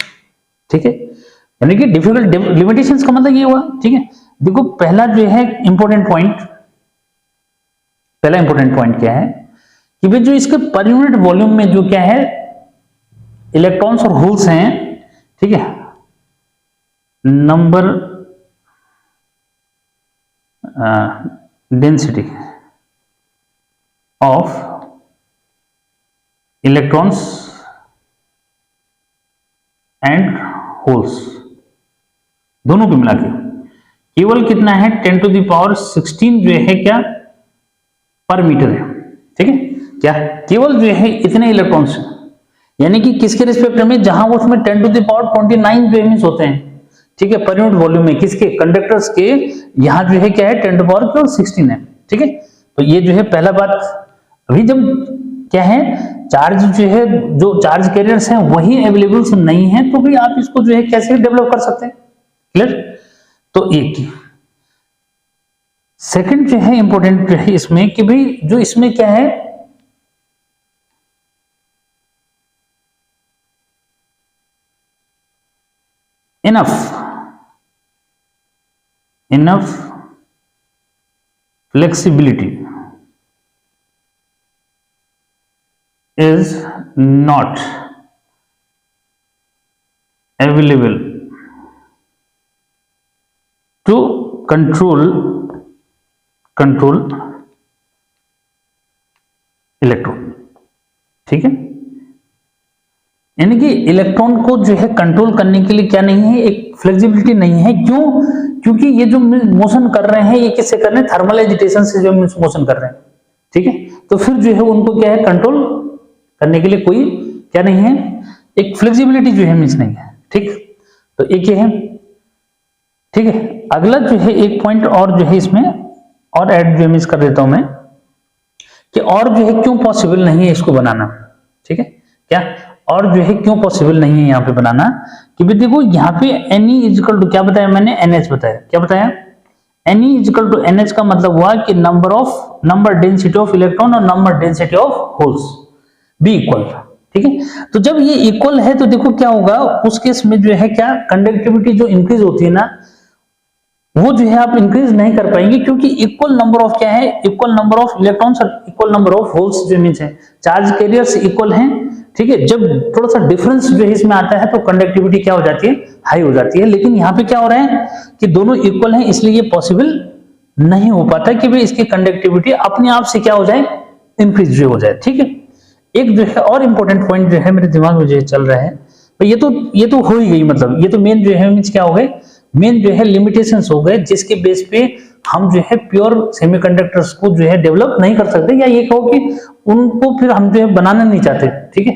ठीक है, यानी कि डिफिकल्ट, लिमिटेशंस का मतलब ये हुआ, ठीक है। देखो पहला जो है इंपॉर्टेंट पॉइंट, पहला इंपॉर्टेंट पॉइंट क्या है कि भाई जो इसके पर यूनिट वॉल्यूम में जो क्या है इलेक्ट्रॉन्स और होल्स हैं, ठीक है, number density of electrons and holes दोनों को मिला के केवल कितना है 10⁻16 जो है क्या पर मीटर है, ठीक है, क्या केवल जो है इतने इलेक्ट्रॉन्स, यानी कि किसके रिस्पेक्ट में, जहां वो उसमें 10⁻29 जो एमिस होते हैं, ठीक है, पर यूनिट वॉल्यूम में, किसके, कंडक्टर्स के, यहां जो है क्या है 10⁻16 है, ठीक है। तो ये जो है पहला बात, अभी जब क्या है चार्ज जो है, जो चार्ज कैरियर्स हैं वही अवेलेबल नहीं है, तो भी आप इसको जो है कैसे डेवलप कर सकते हैं, क्लियर। तो एक सेकंड जो है इंपॉर्टेंट जो है इसमें कि भाई जो इसमें क्या है, enough flexibility is not available to control electron, ठीक है, यानी कि इलेक्ट्रॉन को जो है कंट्रोल करने के लिए क्या नहीं है, एक फ्लेक्सिबिलिटी नहीं है, क्यों, क्योंकि ये जो मोशन कर रहे हैं ये किससे कर रहे हैं, थर्मल एजिटेशन से जो मोशन कर रहे हैं, ठीक है। तो फिर जो है उनको क्या है कंट्रोल करने के लिए कोई क्या नहीं है, एक फ्लेक्सिबिलिटी जो है मीन्स नहीं है, ठीक। तो एक ये है, ठीक है। अगला जो है एक पॉइंट और जो है इसमें और ऐड जो मिस कर देता हूं मैं कि और जो है क्यों पॉसिबल नहीं है इसको बनाना, ठीक है। क्या और जो है क्यों पॉसिबल नहीं है यहाँ पे बनाना, कि भाई देखो यहाँ पे एनी इजिकल टू क्या बताया मैंने, एनएच बताया। क्या बताया? एनी इजिकल टू एनएच का मतलब हुआ कि नंबर डेंसिटी ऑफ इलेक्ट्रॉन और number density of holes be equal, ठीक है। तो जब ये इक्वल है तो देखो क्या होगा उस केस में जो है क्या कंडक्टिविटी जो इंक्रीज होती है ना वो जो है आप इंक्रीज नहीं कर पाएंगे, क्योंकि इक्वल नंबर ऑफ क्या है, इक्वल नंबर ऑफ इलेक्ट्रॉन्स और इक्वल नंबर ऑफ होल्स जो मींस है चार्ज कैरियर्स इक्वल हैं, ठीक है। जब थोड़ा सा डिफरेंस जो है इसमें आता है तो कंडक्टिविटी क्या हो जाती है, हाई हो जाती है। लेकिन यहाँ पे क्या हो रहा है कि दोनों इक्वल हैं, इसलिए ये पॉसिबल नहीं हो पाता कि भाई इसकी कंडक्टिविटी अपने आप से क्या हो जाए, इंक्रीज जो हो जाए, ठीक है। एक जो है और इंपॉर्टेंट पॉइंट जो है मेरे दिमाग में जो चल रहा है, तो ये तो हो ही गई, मतलब ये तो मेन जो है मींस क्या हो गए, मेन जो है लिमिटेशंस हो गए जिसके बेस पे हम जो है प्योर सेमीकंडक्टर्स को जो है डेवलप नहीं कर सकते, या ये कहो कि उनको फिर हम जो है बनाना नहीं चाहते, ठीक है।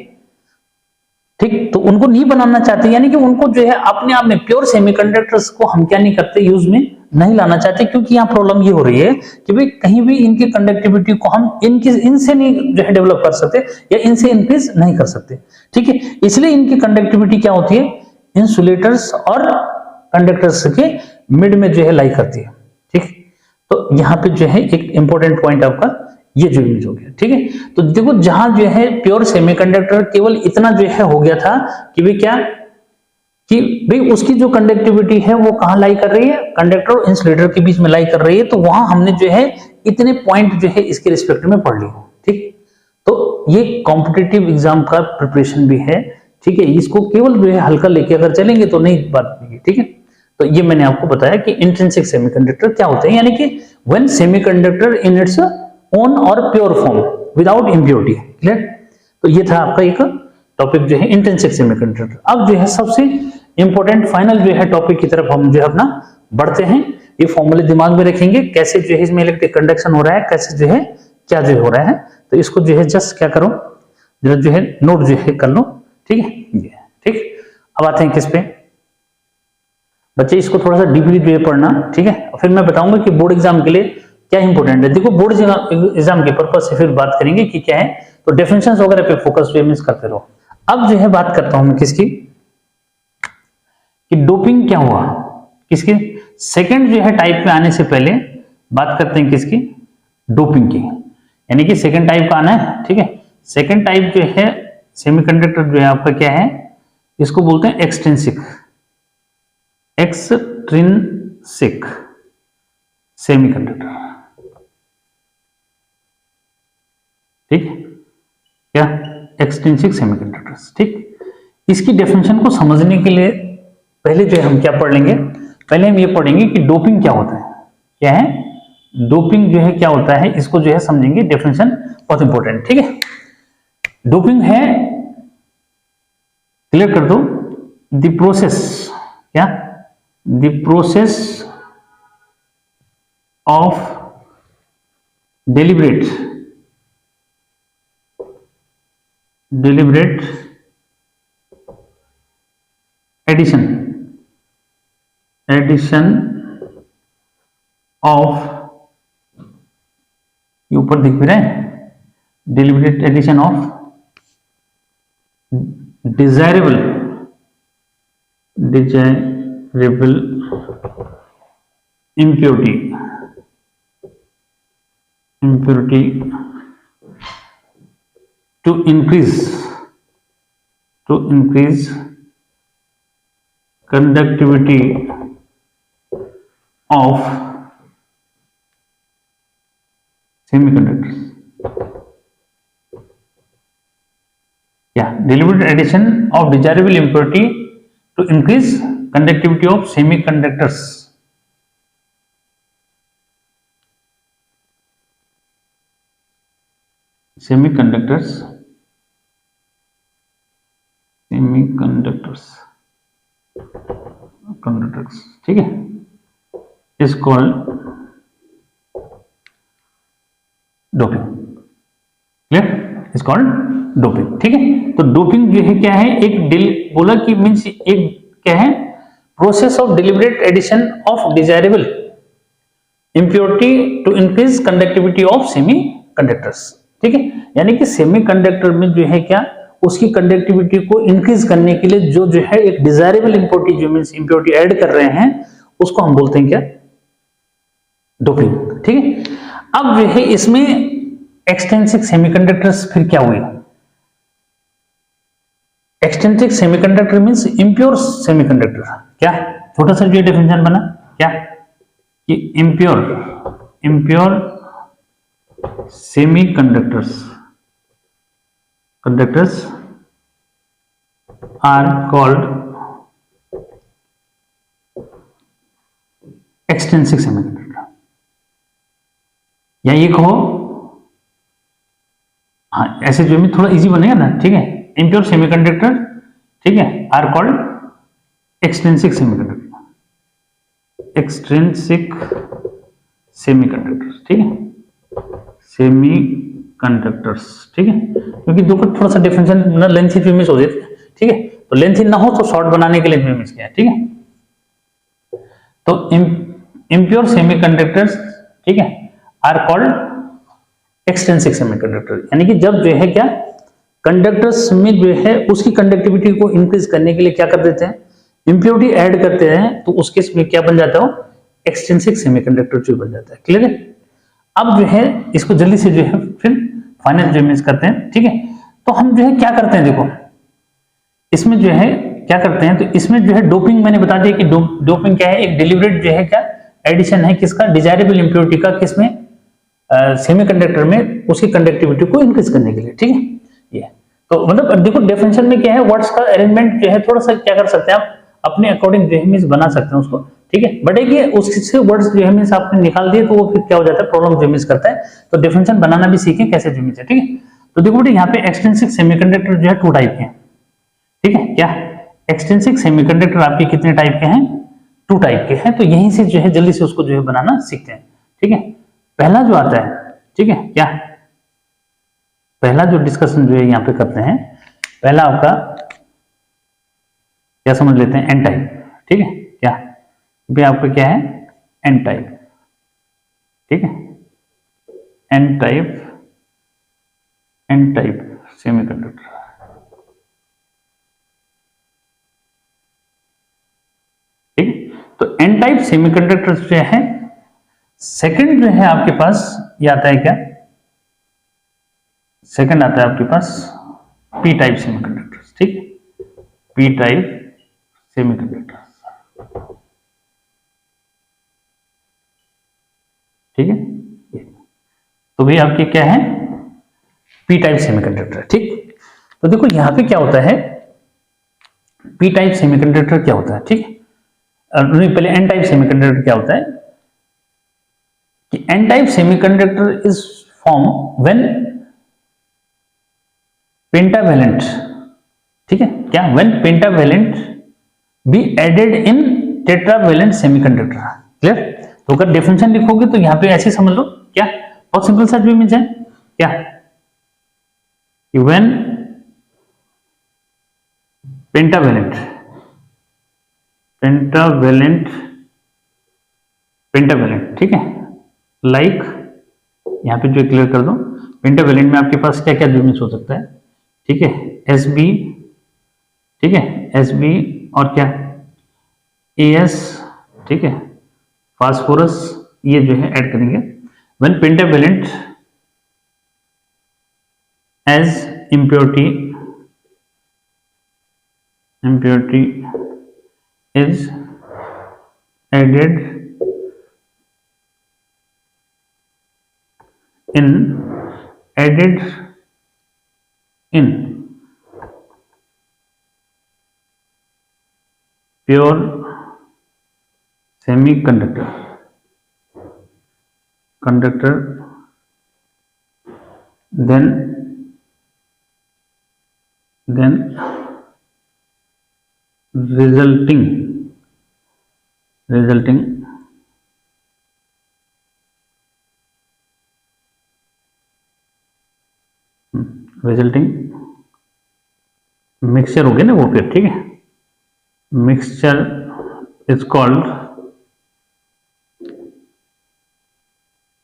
ठीक, तो उनको नहीं बनाना चाहते यानी कि उनको जो है अपने आप में प्योर सेमीकंडक्टर्स को हम क्या नहीं करते, यूज में नहीं लाना चाहते, क्योंकि यहाँ प्रॉब्लम ये हो रही है कि भाई कहीं भी इनकी कंडक्टिविटी को हम इनसे नहीं जो है डेवलप कर सकते या इनसे इंक्रीज नहीं कर सकते, ठीक है। इसलिए इनकी कंडक्टिविटी क्या होती है, इंसुलेटर्स और कंडक्टर्स के मिड में जो है लाई करती है, ठीक। तो यहाँ पे जो है एक इंपॉर्टेंट पॉइंट आपका ये जो यूज हो गया, ठीक है। तो देखो जहां जो है प्योर सेमीकंडक्टर केवल इतना जो है हो गया था कि भाई क्या, कि भाई उसकी जो कंडक्टिविटी है वो कहां लाई कर रही है, कंडक्टर और इंसुलेटर के बीच में लाई कर रही है, तो वहां हमने जो है इतने पॉइंट जो है इसके रिस्पेक्ट में पढ़ लिए, ठीक। तो ये कॉम्पिटिटिव एग्जाम का प्रिपरेशन भी है, ठीक है। इसको केवल जो है हल्का लेके अगर चलेंगे तो नहीं बात नहीं, ठीक है। तो ये मैंने आपको बताया कि इंट्रिंसिक सेमीकंडक्टर क्या होते हैं, यानी कि when semiconductor in its own और pure form without impurity, clear. तो ये था आपका एक टॉपिक जो है इंट्रिंसिक सेमीकंडक्टर। अब जो है सबसे इंपॉर्टेंट फाइनल जो है टॉपिक की तरफ हम जो है अपना बढ़ते हैं। ये फॉर्मूले दिमाग में रखेंगे कैसे जो है इसमें इलेक्ट्रिक कंडक्शन हो रहा है, कैसे जो है क्या जो हो रहा है, तो इसको जो है जस्ट क्या करो, जरा जो है नोट जो है कर लो, ठीक है। ठीक, अब आते हैं किस पे बच्चे, इसको थोड़ा सा डीपली जो है पढ़ना, ठीक है। फिर मैं बताऊंगा कि बोर्ड एग्जाम के लिए क्या इंपॉर्टेंट है। देखो बोर्ड एग्जाम के पर्पज से फिर बात करेंगे कि क्या है, तो डेफिनेशंस वगैरह पे फोकस पे मिस करते रहो। अब जो है बात करता हूं मैं किसकी, कि डोपिंग क्या हुआ, किसकी सेकंड जो है टाइप में आने से पहले बात करते हैं किसकी, डोपिंग की, यानी कि सेकंड टाइप का आना है, ठीक है। सेकंड टाइप जो है सेमीकंडक्टर जो है आपका क्या है, इसको बोलते हैं एक्सट्रिंसिक सेमीकंडक्टर, ठीक, क्या एक्सट्रिंसिक सेमीकंडक्टर्स, ठीक। इसकी डेफिनेशन को समझने के लिए पहले जो है हम क्या पढ़ लेंगे, पहले हम ये पढ़ेंगे कि डोपिंग क्या होता है, क्या है डोपिंग जो है क्या होता है, इसको जो है समझेंगे, डेफिनेशन बहुत इंपॉर्टेंट, ठीक है। डोपिंग है, क्लियर कर दो, द प्रोसेस, क्या the process of deliberate addition of, ये ऊपर दिख भी रहा है, deliberate addition of desirable impurity to increase conductivity of semiconductors. Deliberate addition of desirable impurity to increase conductivity of semiconductors. Semiconductors, ठीक है, is called doping, clear, is called doping, ठीक है। तो डोपिंग जो है क्या है, एक बोला कि मीन्स एक क्या है, process of deliberate addition of desirable impurity to increase conductivity of semiconductors. ठीक है, यानी कि सेमी कंडक्टर में जो है क्या, उसकी कंडक्टिविटी को इंक्रीज करने के लिए जो जो है एक डिजायरेबल इम्प्योरिटी, जो मींस इम्प्योरिटी ऐड कर रहे हैं, उसको हम बोलते हैं क्या, डोपिंग। ठीक है, अब जो है इसमें एक्सट्रिंसिक सेमीकंडक्टर्स फिर क्या हुए? Extrinsic semiconductor means impure semiconductor. क्या, छोटा सा जो डेफिनेशन बना क्या कि impure semiconductors are called extrinsic semiconductor, या ये कहो, हाँ ऐसे जो में थोड़ा इजी बनेगा ना। ठीक है, इम्प्योर सेमीकंडक्टर, ठीक है, are called extrinsic semiconductor, extrinsic semiconductor. ठीक है, सेमीकंडक्टर्स। ठीक है, क्योंकि दो का थोड़ा सा डिफरेंशियल ना लेंथी भी मिस हो जाती है। ठीक है, तो लेंथी ना हो तो शॉर्ट बनाने के लिए भी मिस किया। ठीक है, तो इम्प्योर सेमीकंडक्टर्स, ठीक है, आर कॉल्ड एक्सट्रिंसिक सेमीकंडक्टर, यानी कि जब जो है क्या, कंडक्टर्स में जो है उसकी कंडक्टिविटी को इंक्रीज करने के लिए क्या कर देते हैं, इंप्योरिटी ऐड करते हैं, तो उस केस में क्या बन जाता है, एक्सट्रिंसिक सेमीकंडक्टर जो बन जाता है। क्लियर है? अब जो है इसको जल्दी से जो है फिर फाइनल जो इमेज करते हैं। ठीक है, तो हम जो है क्या करते हैं, देखो इसमें जो है क्या करते हैं, तो इसमें जो है डोपिंग मैंने बता दिया कि डोपिंग क्या है, एक डिलिबरेट जो है क्या एडिशन है किसका, डिजायरेबल इंप्योरिटी का, किसमें, सेमीकंडक्टर में, उसकी कंडक्टिविटी को इंक्रीज करने के लिए। ठीक है, ये तो मतलब देखो डेफिनेशन में क्या है, वर्ड्स का अरेंजमेंट जो है थोड़ा सा क्या कर सकते हैं आप अपने अकॉर्डिंग जो है मींस बना सकते हैं उसको। ठीक है, बट एक ये उससे वर्ड्स जो है मींस आपने निकाल दिए तो वो फिर क्या हो जाता है, प्रॉब्लम जो मींस करता है। तो डेफिनेशन बनाना भी सीखें कैसे जो मींस है। ठीक है, तो देखो बेटे यहाँ पे एक्सट्रिंसिक सेमीकंडक्टर जो है टू टाइप के हैं। ठीक है, क्या एक्सट्रिंसिक सेमीकंडक्टर आपके कितने टाइप के हैं, टू टाइप के हैं। तो यहीं से जो है जल्दी से उसको जो है बनाना सीखते हैं। ठीक है, पहला जो आता है, ठीक है, क्या पहला जो डिस्कशन जो है यहाँ पे करते हैं, पहला आपका क्या समझ लेते हैं, एन टाइप। ठीक है, क्या भी आपका क्या है, एन टाइप। ठीक है, एन टाइप सेमीकंडक्टर। ठीक है, तो एन टाइप सेमीकंडक्टर जो है, सेकंड जो है आपके पास ये आता है क्या, सेकंड आता है आपके पास पी टाइप सेमीकंडक्टर्स। ठीक है, पी टाइप सेमीकंडक्टर्स। ठीक है, तो भाई आपके क्या है, पी टाइप सेमीकंडक्टर। ठीक, तो देखो यहां पे क्या होता है, पी टाइप सेमीकंडक्टर क्या होता है, ठीक है, नहीं पहले एन टाइप सेमीकंडक्टर क्या होता है, कि n type semiconductor is form when pentavalent, ठीक है, क्या when pentavalent be added in tetravalent semiconductor. Clear? तो अगर डेफिनेशन लिखोगे तो यहां पे ऐसे समझ लो, क्या बहुत सिंपल सा जो इमेज है, क्या व्हेन पेंटावेलेंट ठीक है, लाइक यहां पे जो क्लियर कर दो, पेंटावेलेंट में आपके पास क्या क्या यूनिट्स हो सकता है। ठीक है, एस बी, ठीक है, एस बी और क्या एस, ठीक है, फास्फोरस, ये जो है ऐड करेंगे। When pentavalent as impurity is added in pure semiconductor then resulting mixture हो गया ना वो फिर। ठीक है, mixture is called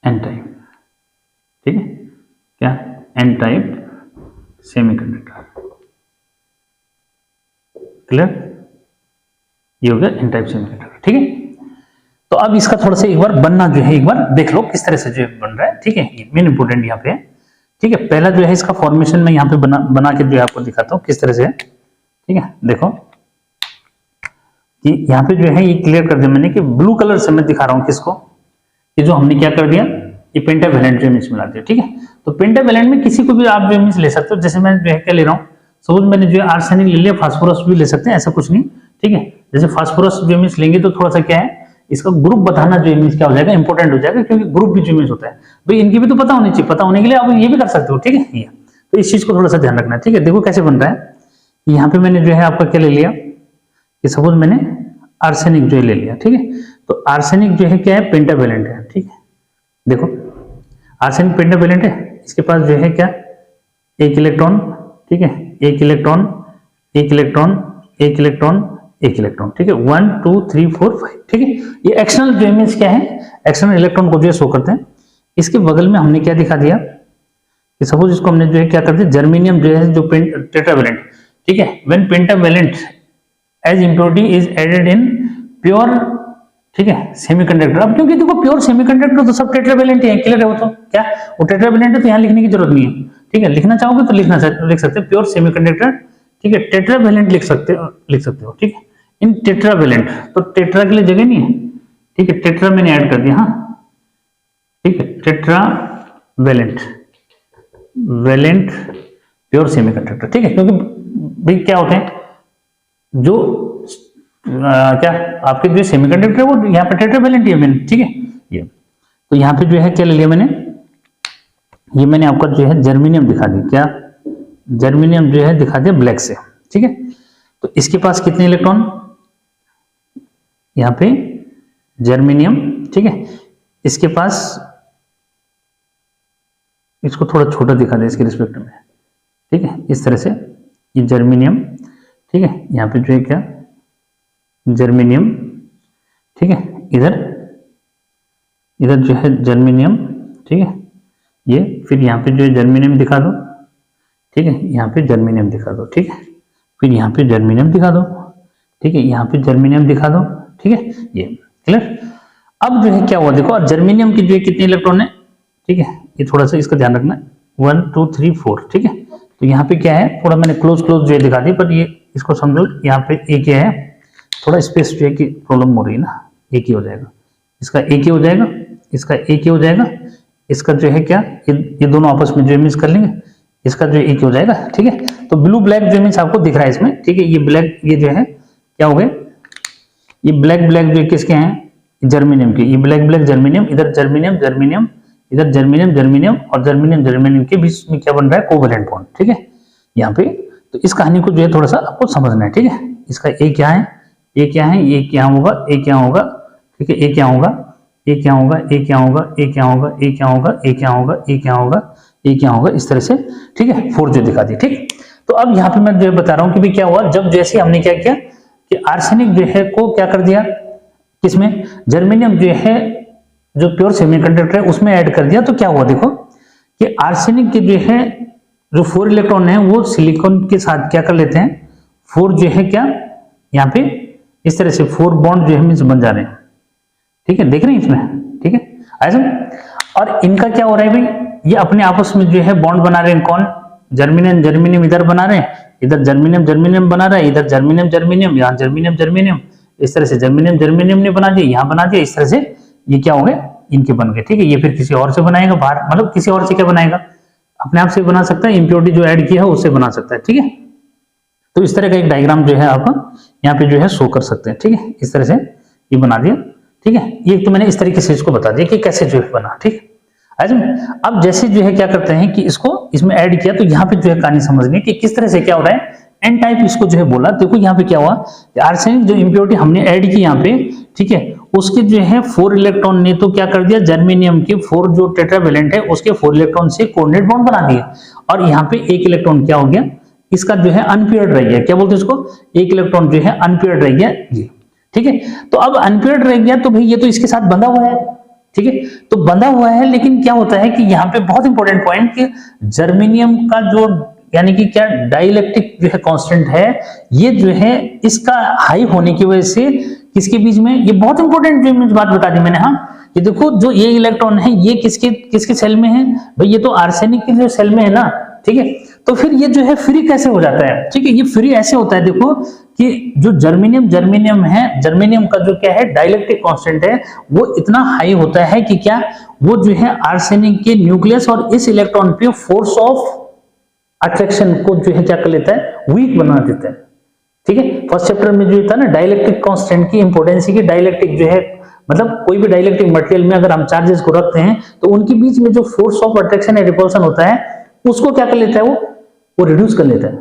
n type, ठीक है, क्या, एन टाइप सेमीकंडक्टर, क्लियर, ये हो गया एन टाइप सेमीकंडक्टर, ठीक है। तो अब इसका थोड़ा सा एक बार बनना जो है एक बार देख लो किस तरह से जो बन रहा है, ठीक है, ये मेन इंपोर्टेंट यहाँ पे है, ठीक है। पहला जो है इसका फॉर्मेशन में यहाँ पे बना के जो है आपको दिखाता हूँ किस तरह से है, ठीक है। देखो कि यहाँ पे जो है ये क्लियर कर दिया मैंने कि ब्लू कलर से मैं दिखा रहा हूँ किसको, कि जो हमने क्या कर दिया, ये पेंटावैलेंट जो इमेज मिला दिया, ठीक है। तो पेंटावैलेंट में किसी को भी आप जो इमेज ले सकते हो, जैसे मैं जो है क्या ले रहा हूँ, सपोज मैंने जो है आर्सेनिक ले लिया, फास्फोरस भी ले सकते हैं, ऐसा कुछ नहीं, ठीक है। जैसे फास्फोरस जो इमेज लेंगे तो थोड़ा सा क्या है, इसका ग्रुप बताना जो इमेज क्या हो जाएगा, इंपॉर्टेंट हो जाएगा, क्योंकि ग्रुप भी जो इमेज होता है भाई इनकी भी तो पता होनी चाहिए, पता होने के लिए आप ये भी कर सकते हो, ठीक है। ये तो इस चीज को थोड़ा सा ध्यान रखना है, ठीक है। देखो कैसे बन रहा है, यहाँ पे मैंने जो है आपका क्या ले लिया, कि सपोज मैंने आर्सेनिक जो ले लिया, ठीक है। तो आर्सेनिक जो है क्या है, पेंटावैलेंट है, ठीक है। देखो आर्सेनिक पेंटावैलेंट है, इसके पास जो है क्या, एक इलेक्ट्रॉन, ठीक है, एक इलेक्ट्रॉन, एक इलेक्ट्रॉन, एक इलेक्ट्रॉन, एक इलेक्ट्रॉन, ठीक है, 1 2 3 4 5, ठीक है। ये एक्सटर्नल जो इमेज क्या है, एक्सटर्नल इलेक्ट्रॉन को जो है शो करते हैं। इसके बगल में हमने क्या दिखा दिया, कि सपोज इसको हमने जो है क्या कर दिया, जर्मेनियम जो है, जो टेट्रावैलेंट, ठीक है, when pentavalent as impurity is added in pure, ठीक है, सेमीकंडक्टर। अब क्योंकि देखो प्योर सेमीकंडक्टर तो सब टेट्रावैलेंट ही है, क्लियर है, वो तो क्या, वो टेट्रावैलेंट है, तो यहाँ लिखने की जरूरत नहीं है, ठीक है। लिखना चाहोगे तो लिख सकते हैं प्योर सेमीकंडक्टर, ठीक है, टेट्रावैलेंट लिख सकते हो, ठीक है, इन टेट्रावैलेंट, तो टेट्रा के लिए जगह नहीं है, ठीक है, टेट्रा मैंने ऐड कर दिया, हाँ, ठीक है, टेट्रावैलेंट, वैलेंट प्योर सेमीकंडक्टर, ठीक है। क्योंकि भाई क्या होते हैं, जो क्या आपके जो सेमीकंडक्टर है वो यहाँ पे टेट्रावैलेंट है, ठीक है। ये तो यहाँ पे जो है क्या ले लिया मैंने, ये मैंने आपका जो है जर्मेनियम दिखा दिया, क्या, जर्मेनियम जो है दिखा दिया ब्लैक से, ठीक है। तो इसके पास कितने इलेक्ट्रॉन, यहाँ पे जर्मेनियम, ठीक है, इसके पास, इसको थोड़ा छोटा दिखा दे इसके रिस्पेक्ट में, ठीक है, इस तरह से, ये जर्मेनियम, ठीक है, यहाँ पे जो है क्या, जर्मेनियम, ठीक है, इधर जो है जर्मेनियम, ठीक है, ये फिर यहाँ पे जो है जर्मेनियम दिखा दो, ठीक है, यहाँ पे जर्मेनियम दिखा दो, ठीक है, फिर यहाँ पे जर्मेनियम दिखा दो, ठीक है, यहाँ पे जर्मेनियम दिखा दो, ठीक है, ये क्लियर। अब जो है क्या हुआ, देखो और जर्मेनियम की जो है कितने इलेक्ट्रॉन है, ठीक है, ये थोड़ा सा इसका ध्यान रखना, 1 2 3 4, ठीक है। तो यहाँ पे क्या है, थोड़ा मैंने क्लोज जो है दिखा दी, पर ये इसको समझो, यहाँ पे एक है, थोड़ा स्पेस जो है की प्रॉब्लम हो रही है ना, एक ही हो जाएगा, इसका एक ही हो जाएगा, इसका एक ही हो जाएगा, इसका जो है क्या, ये दोनों आपस में जो मिक्स कर लेंगे, इसका जो एक ही हो जाएगा, ठीक है। तो ब्लू ब्लैक जो मीन्स आपको दिख रहा है इसमें, ठीक है, ये ब्लैक, ये जो है क्या हो गए, ये ब्लैक ब्लैक जो किसके हैं, जर्मेनियम के, ये ब्लैक ब्लैक जर्मेनियम, इधर जर्मेनियम जर्मेनियम, इधर जर्मेनियम जर्मेनियम, और जर्मेनियम जर्मेनियम के बीच में क्या बन रहा है, कोवैलेंट बॉन्ड, ठीक है, यहाँ पे। तो इस कहानी को जो है थोड़ा सा आपको समझना है, ठीक है। इसका ए क्या है, ये क्या है, ये क्या होगा, ए क्या होगा, ठीक है, ए क्या होगा, ए क्या होगा, ए क्या होगा, ए क्या होगा, ए क्या होगा, ए क्या होगा, ए क्या होगा, ए क्या होगा, इस तरह से, ठीक है, 4 जो दिखा दी, ठीक। तो अब यहाँ पे मैं जो बता रहा हूँ कि भाई क्या हुआ, जब जैसे हमने क्या किया कि आर्सेनिक जो है को क्या कर दिया, किसमें, जर्मेनियम जो है, जो प्योर सेमीकंडक्टर है उसमें ऐड कर दिया, तो क्या हुआ, देखो कि आर्सेनिक के जो है जो 4 इलेक्ट्रॉन है वो सिलिकॉन के साथ क्या कर लेते हैं, 4 जो है क्या, यहाँ पे इस तरह से 4 बॉन्ड जो है मींस बन जा रहे हैं, ठीक है, देख रहे हैं इसमें, ठीक है, ऐसा। और इनका क्या हो रहा है भाई, ये अपने आपस में जो है बॉन्ड बना रहे हैं, कौन, जर्मेनियम जर्मेनियम इधर बना रहे हैं, इधर जर्मेनियम जर्मेनियम बना रहा है, इधर जर्मेनियम जर्मेनियम, यहाँ जर्मेनियम जर्मेनियम, इस तरह से जर्मेनियम जर्मेनियम ने बना दिया, यहाँ बना दिया, इस तरह से ये क्या हो गए, इनके बन गए, ठीक है। ये फिर किसी और से बनाएगा बाहर, मतलब किसी और से क्या बनाएगा, अपने आप से बना सकता है, इम्प्योरिटी जो ऐड किया है उससे बना सकता है, ठीक है। तो इस तरह का एक डायग्राम जो है आप यहाँ पे जो है शो कर सकते हैं, ठीक है, इस तरह से ये बना दिया, ठीक है। ये तो मैंने इस तरीके से इसको बता दिया कि कैसे जो है बना, ठीक है। अब जैसे जो है क्या करते हैं कि इसको इसमें ऐड किया, तो यहाँ पे जो है कहानी समझनी है कि किस तरह से क्या हो रहा है, एन टाइप इसको जो है बोला। देखो यहाँ पे क्या हुआ, आर्सेनिक जो इम्प्योरिटी हमने ऐड की यहाँ पे, ठीक है, उसके जो है 4 इलेक्ट्रॉन ने तो क्या कर दिया, जर्मेनियम के 4 जो टेट्रावैलेंट है उसके 4 इलेक्ट्रॉन से कोऑर्डिनेट बॉन्ड बना दिया, और यहाँ पे एक इलेक्ट्रॉन क्या हो गया, इसका जो है अनपेयर्ड रह गया, क्या बोलते हैं इसको, एक इलेक्ट्रॉन जो है अनपेयर्ड रह गया, ये, ठीक है। तो अब अनपेयर्ड रह गया तो भाई ये तो इसके साथ बंधा हुआ है, ठीक है, तो बंधा हुआ है, लेकिन क्या होता है कि यहाँ पे बहुत इंपॉर्टेंट पॉइंट कि जर्मेनियम का जो यानी कि क्या डाइलेक्ट्रिक जो है कांस्टेंट है, ये जो है इसका हाई होने की वजह से किसके बीच में, ये बहुत इंपॉर्टेंट जो बात बता दी मैंने, हाँ, ये देखो जो ये इलेक्ट्रॉन है ये किसके किसके सेल में है भाई, ये तो आर्सेनिक के जो सेल में है ना, ठीक है। तो फिर ये जो है फ्री कैसे हो जाता है, ठीक है, ये फ्री ऐसे होता है देखो कि जो जर्मेनियम है, जर्मेनियम का जो क्या है डाइलेक्ट्रिक कांस्टेंट है वो इतना हाई होता है कि क्या वो जो है आर्सेनिक के न्यूक्लियस और इस इलेक्ट्रॉन पे फोर्स ऑफ अट्रैक्शन को जो है क्या कर लेता है, वीक बना देता है, ठीक है। फर्स्ट चैप्टर में जो था ना डाइलेक्ट्रिक कांस्टेंट की इंपॉर्टेंस की, डाइलेक्ट्रिक जो है मतलब कोई भी डाइलेक्ट्रिक मटेरियल में अगर हम चार्जेस को रखते हैं तो उनके बीच में जो फोर्स ऑफ अट्रैक्शन या रिपल्शन होता है उसको क्या कर लेता है, वो रिड्यूस कर लेता है,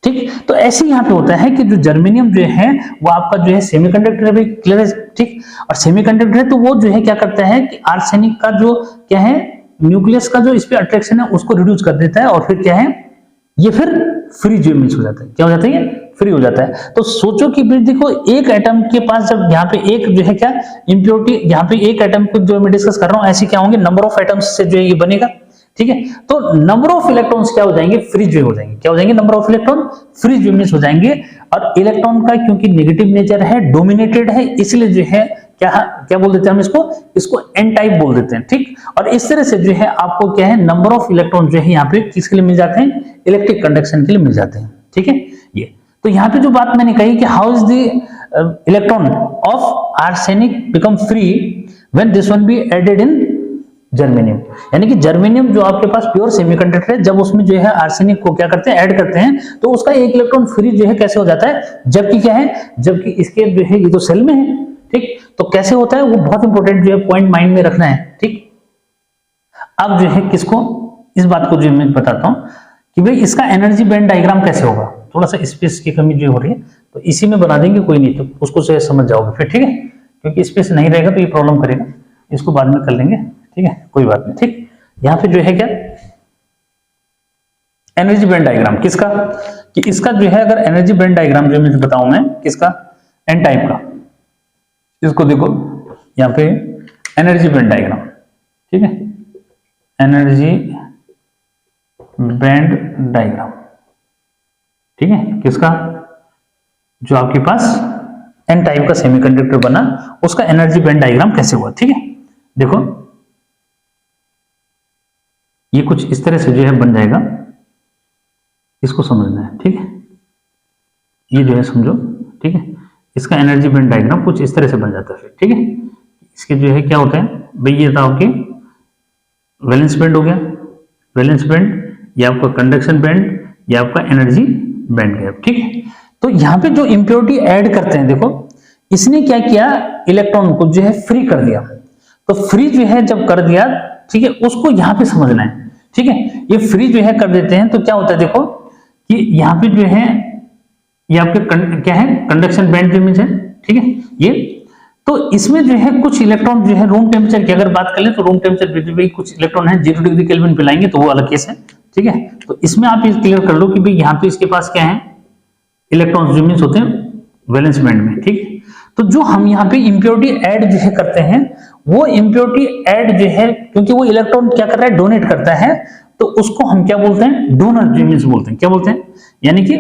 ठीक। तो ऐसे यहाँ पे होता है कि जो जर्मेनियम जो है वो आपका जो है सेमीकंडक्टर है, क्लियर है, ठीक। और सेमीकंडक्टर है तो वो जो है क्या करता है कि आर्सेनिक का जो क्या है न्यूक्लियस का जो इस पे अट्रैक्शन है उसको रिड्यूस कर देता है, और फिर क्या है ये फिर फ्री जो इमेज हो जाता है, क्या हो जाता है ये फ्री हो जाता है। तो सोचो कि देखो एक एटम के पास जब यहाँ पे एक जो है क्या इम्प्योरिटी, यहाँ पे एक एटम को जो मैं डिस्कस कर रहा हूँ ऐसे क्या होंगे, नंबर ऑफ एटम्स से जो है ये बनेगा, ठीक है। तो नंबर ऑफ इलेक्ट्रॉन्स क्या हो जाएंगे, फ्री जो हो जाएंगे, क्या हो जाएंगे, नंबर ऑफ इलेक्ट्रॉन फ्री जो इमेज हो जाएंगे। और इलेक्ट्रॉन का क्योंकि नेगेटिव नेचर है, डोमिनेटेड है, इसलिए जो है क्या क्या बोल देते हैं हम इसको एन टाइप बोल देते हैं, ठीक। और इस तरह से जो है आपको क्या है नंबर ऑफ इलेक्ट्रॉन जो है यहाँ पे किसके लिए मिल जाते हैं, इलेक्ट्रिक कंडक्शन के लिए मिल जाते हैं, ठीक है। ये तो यहाँ पे जो बात मैंने कही कि how is the electron of arsenic become free when this one be added in germanium, यानी कि जर्मेनियम जो आपके पास प्योर सेमीकंडक्टर है, जब उसमें जो है आर्सेनिक को क्या करते हैं ऐड करते हैं तो उसका एक इलेक्ट्रॉन फ्री जो है कैसे हो जाता है, जबकि क्या है, जबकि इसके जो है ये तो सेल में है, ठीक। तो कैसे होता है वो बहुत इंपॉर्टेंट जो है पॉइंट माइंड में रखना है, ठीक। अब जो है किसको, इस बात को जो मैं बताता हूं कि भाई इसका एनर्जी बैंड डायग्राम कैसे होगा, थोड़ा सा स्पेस की कमी जो हो रही है तो इसी में बना देंगे, कोई नहीं तो उसको से समझ जाओगे फिर, ठीक है, क्योंकि स्पेस नहीं रहेगा तो ये प्रॉब्लम करेगा, इसको बाद में कर लेंगे, ठीक है, कोई बात नहीं, ठीक। यहां पे जो है क्या एनर्जी बैंड डायग्राम किसका, कि इसका जो है अगर एनर्जी बैंड डायग्राम जो मैं बताऊं मैं किसका, एन टाइप का, इसको देखो यहां पे एनर्जी बैंड डायग्राम, ठीक है, एनर्जी बैंड डायग्राम, ठीक है, किसका, जो आपके पास एन टाइप का सेमीकंडक्टर बना उसका एनर्जी बैंड डायग्राम कैसे हुआ, ठीक है। देखो ये कुछ इस तरह से जो है बन जाएगा, इसको समझना है, ठीक है, ये जो है समझो, ठीक है, इसका एनर्जी बैंड डायग्राम कुछ इस तरह से बन जाता है फिर, ठीक है। इसके जो है क्या होता है भाई, ये था आपके वैलेंस बैंड हो गया, वैलेंस बैंड, ये आपका कंडक्शन बैंड, ये आपका एनर्जी बैंड गैप, ठीक है। तो यहाँ पे जो इम्प्योरिटी ऐड करते हैं, देखो इसने क्या किया, इलेक्ट्रॉन को जो है फ्री कर दिया, तो फ्री जो है जब कर दिया, ठीक है, उसको यहाँ पे समझना है, ठीक है। ये फ्री जो है कर देते हैं तो क्या होता है देखो कि यहाँ पे जो है ये आपके क्या है कंडक्शन बैंड जो है, ठीक है, ये तो इसमें जो है कुछ इलेक्ट्रॉन जो है रूम टेम्परेचर की अगर बात कर ले तो रूम टेम्परेचर पे कुछ इलेक्ट्रॉन है 0 डिग्री केल्विन पे लाएंगे तो वो अलग केस है, ठीक है। तो इसमें आप ये क्लियर कर लो कि भाई यहाँ पे इसके पास क्या है इलेक्ट्रॉन जो मीन्स होते हैं वैलेंस बैंड में, ठीक है। तो जो हम यहाँ पे इम्प्योरिटी ऐड जो है करते हैं वो इम्प्योरिटी ऐड जो है क्योंकि वो इलेक्ट्रॉन क्या कर रहा है डोनेट करता है, तो उसको हम क्या बोलते हैं डोनर जो मीन्स बोलते हैं, क्या बोलते हैं, यानी कि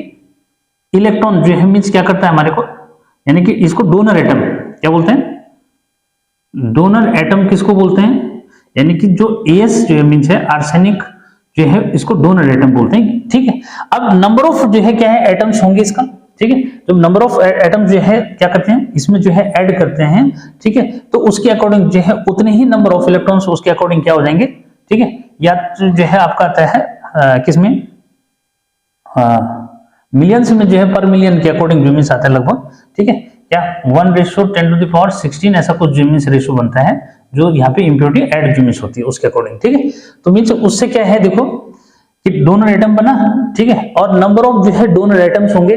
इलेक्ट्रॉन जो है मीन्स क्या करता है हमारे को, यानी कि इसको डोनर एटम क्या बोलते हैं, डोनर एटम किसको बोलते हैं, यानी कि जो एस जो है मीन्स है आर्सेनिक जो है इसको डोनर एटम बोलते हैं, ठीक है। अब नंबर ऑफ जो है क्या है एटम्स होंगे इसका, ठीक है, जब नंबर ऑफ एटम जो है क्या करते हैं इसमें जो है ऐड करते हैं, ठीक है, तो उसके अकॉर्डिंग जो है उतने ही नंबर ऑफ इलेक्ट्रॉन्स उसके अकॉर्डिंग क्या हो जाएंगे, ठीक है। या जो है आपका आता है किसमें मिलियंस में जो है पर मिलियन के अकॉर्डिंग जो मीन्स आता है लगभग, ठीक है, क्या 1:10⁻16 ऐसा कुछ जो मीन्स रेशियो बनता है जो यहाँ पे इम्प्योरिटी ऐड जो मीन्स होती है उसके अकॉर्डिंग, ठीक है। तो मीन्स उससे क्या है देखो कि डोनर एटम बना, ठीक है, और नंबर ऑफ जो है डोनर एटम्स होंगे,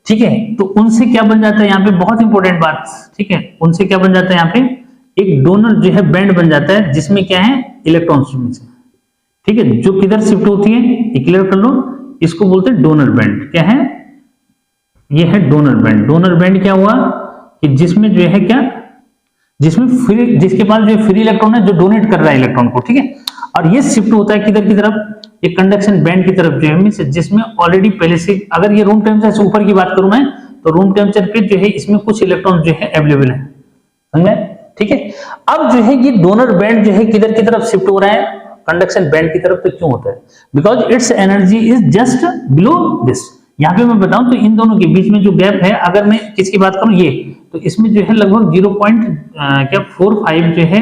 ठीक है, तो उनसे क्या बन जाता है यहाँ पे बहुत इंपॉर्टेंट बात, ठीक है, उनसे क्या बन जाता है यहाँ पे एक डोनर जो है बैंड बन जाता है जिसमें क्या है इलेक्ट्रॉन्स में से, ठीक है, जो किधर शिफ्ट होती है ये क्लियर कर लो, इसको बोलते हैं डोनर बैंड, क्या है ये है डोनर बैंड। डोनर बैंड क्या हुआ कि जिसमें जो है क्या, जिसमें फ्री, जिसके पास जो फ्री इलेक्ट्रॉन है, जो डोनेट कर रहा है इलेक्ट्रॉन को, ठीक है, और ये शिफ्ट होता है किधर की तरफ, ये कंडक्शन बैंड की तरफ जो है, मींस जिसमें ऑलरेडी पहले से, अगर ये रूम टेम्परेचर से ऊपर की बात करूं मैं, तो रूम टेम्परेचर पे जो है इसमें कुछ इलेक्ट्रॉन जो है अवेलेबल है, समझ में, ठीक है। अब जो है ये डोनर बैंड जो है किधर की तरफ शिफ्ट हो रहा है, कंडक्शन बैंड की तरफ। तो क्यों होता है, because it's energy is just below this. यहाँ पे मैं बताऊं तो इन दोनों के बीच में जो गैप है, अगर मैं किसकी बात करूं ये, तो इसमें जो है लगभग 0.45 जो है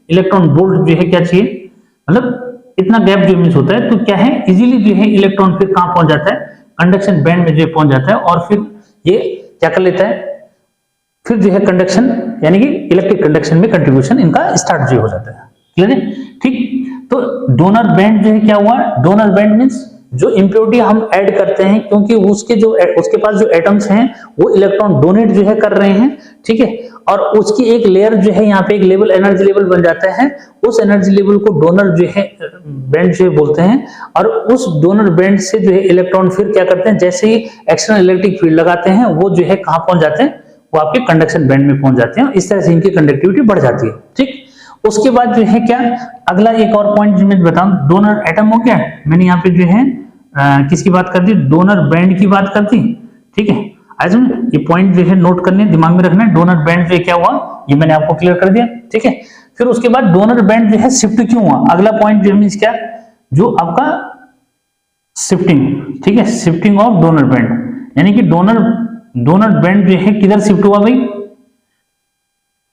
इलेक्ट्रॉन वोल्ट जो है क्या चाहिए, मतलब इतना गैप जो मिस होता है। तो क्या है, इजीली जो है इलेक्ट्रॉन फिर कहां पहुंच जाता है, कंडक्शन बैंड में जो पहुंच जाता है, और फिर ये क्या कर लेता है, फिर जो है कंडक्शन यानी कि इलेक्ट्रिक कंडक्शन में कंट्रीब्यूशन इनका स्टार्ट जो हो जाता है, क्लियर है, ठीक। तो डोनर बैंड जो है क्या हुआ, डोनर बैंड मींस जो इंप्योरिटी हम ऐड करते हैं, क्योंकि उसके पास जो एटम्स हैं वो इलेक्ट्रॉन डोनेट जो है कर रहे हैं, ठीक है, और उसकी एक लेयर जो है यहाँ पे एक लेवल, एनर्जी लेवल बन जाता है, उस एनर्जी लेवल को डोनर जो है बैंड जो है बोलते हैं, और उस डोनर बैंड से जो है इलेक्ट्रॉन फिर क्या करते हैं, जैसे ही एक्सटर्नल इलेक्ट्रिक फील्ड लगाते हैं, वो जो है कहाँ पहुंच जाते हैं, वो आपके कंडक्शन बैंड में पहुंच जाते हैं, इस तरह से इनकी कंडक्टिविटी बढ़ जाती है, ठीक। उसके बाद जो है क्या, अगला एक और पॉइंट जो मैं बताऊं, डोनर एटम हो गया, मैंने यहाँ पे जो है किसकी बात कर दी, डोनर बैंड की बात कर दी, ठीक है। आज ये पॉइंट जो है नोट करने, दिमाग में रखना है, डोनर बैंड जो क्या हुआ ये मैंने आपको क्लियर कर दिया, ठीक है। फिर उसके बाद डोनर बैंड जो है शिफ्ट क्यों हुआ, अगला पॉइंट जो मींस क्या, जो आपका शिफ्टिंग, ठीक है, शिफ्टिंग ऑफ डोनर बैंड, यानी कि डोनर बैंड जो है किधर शिफ्ट हुआ भाई,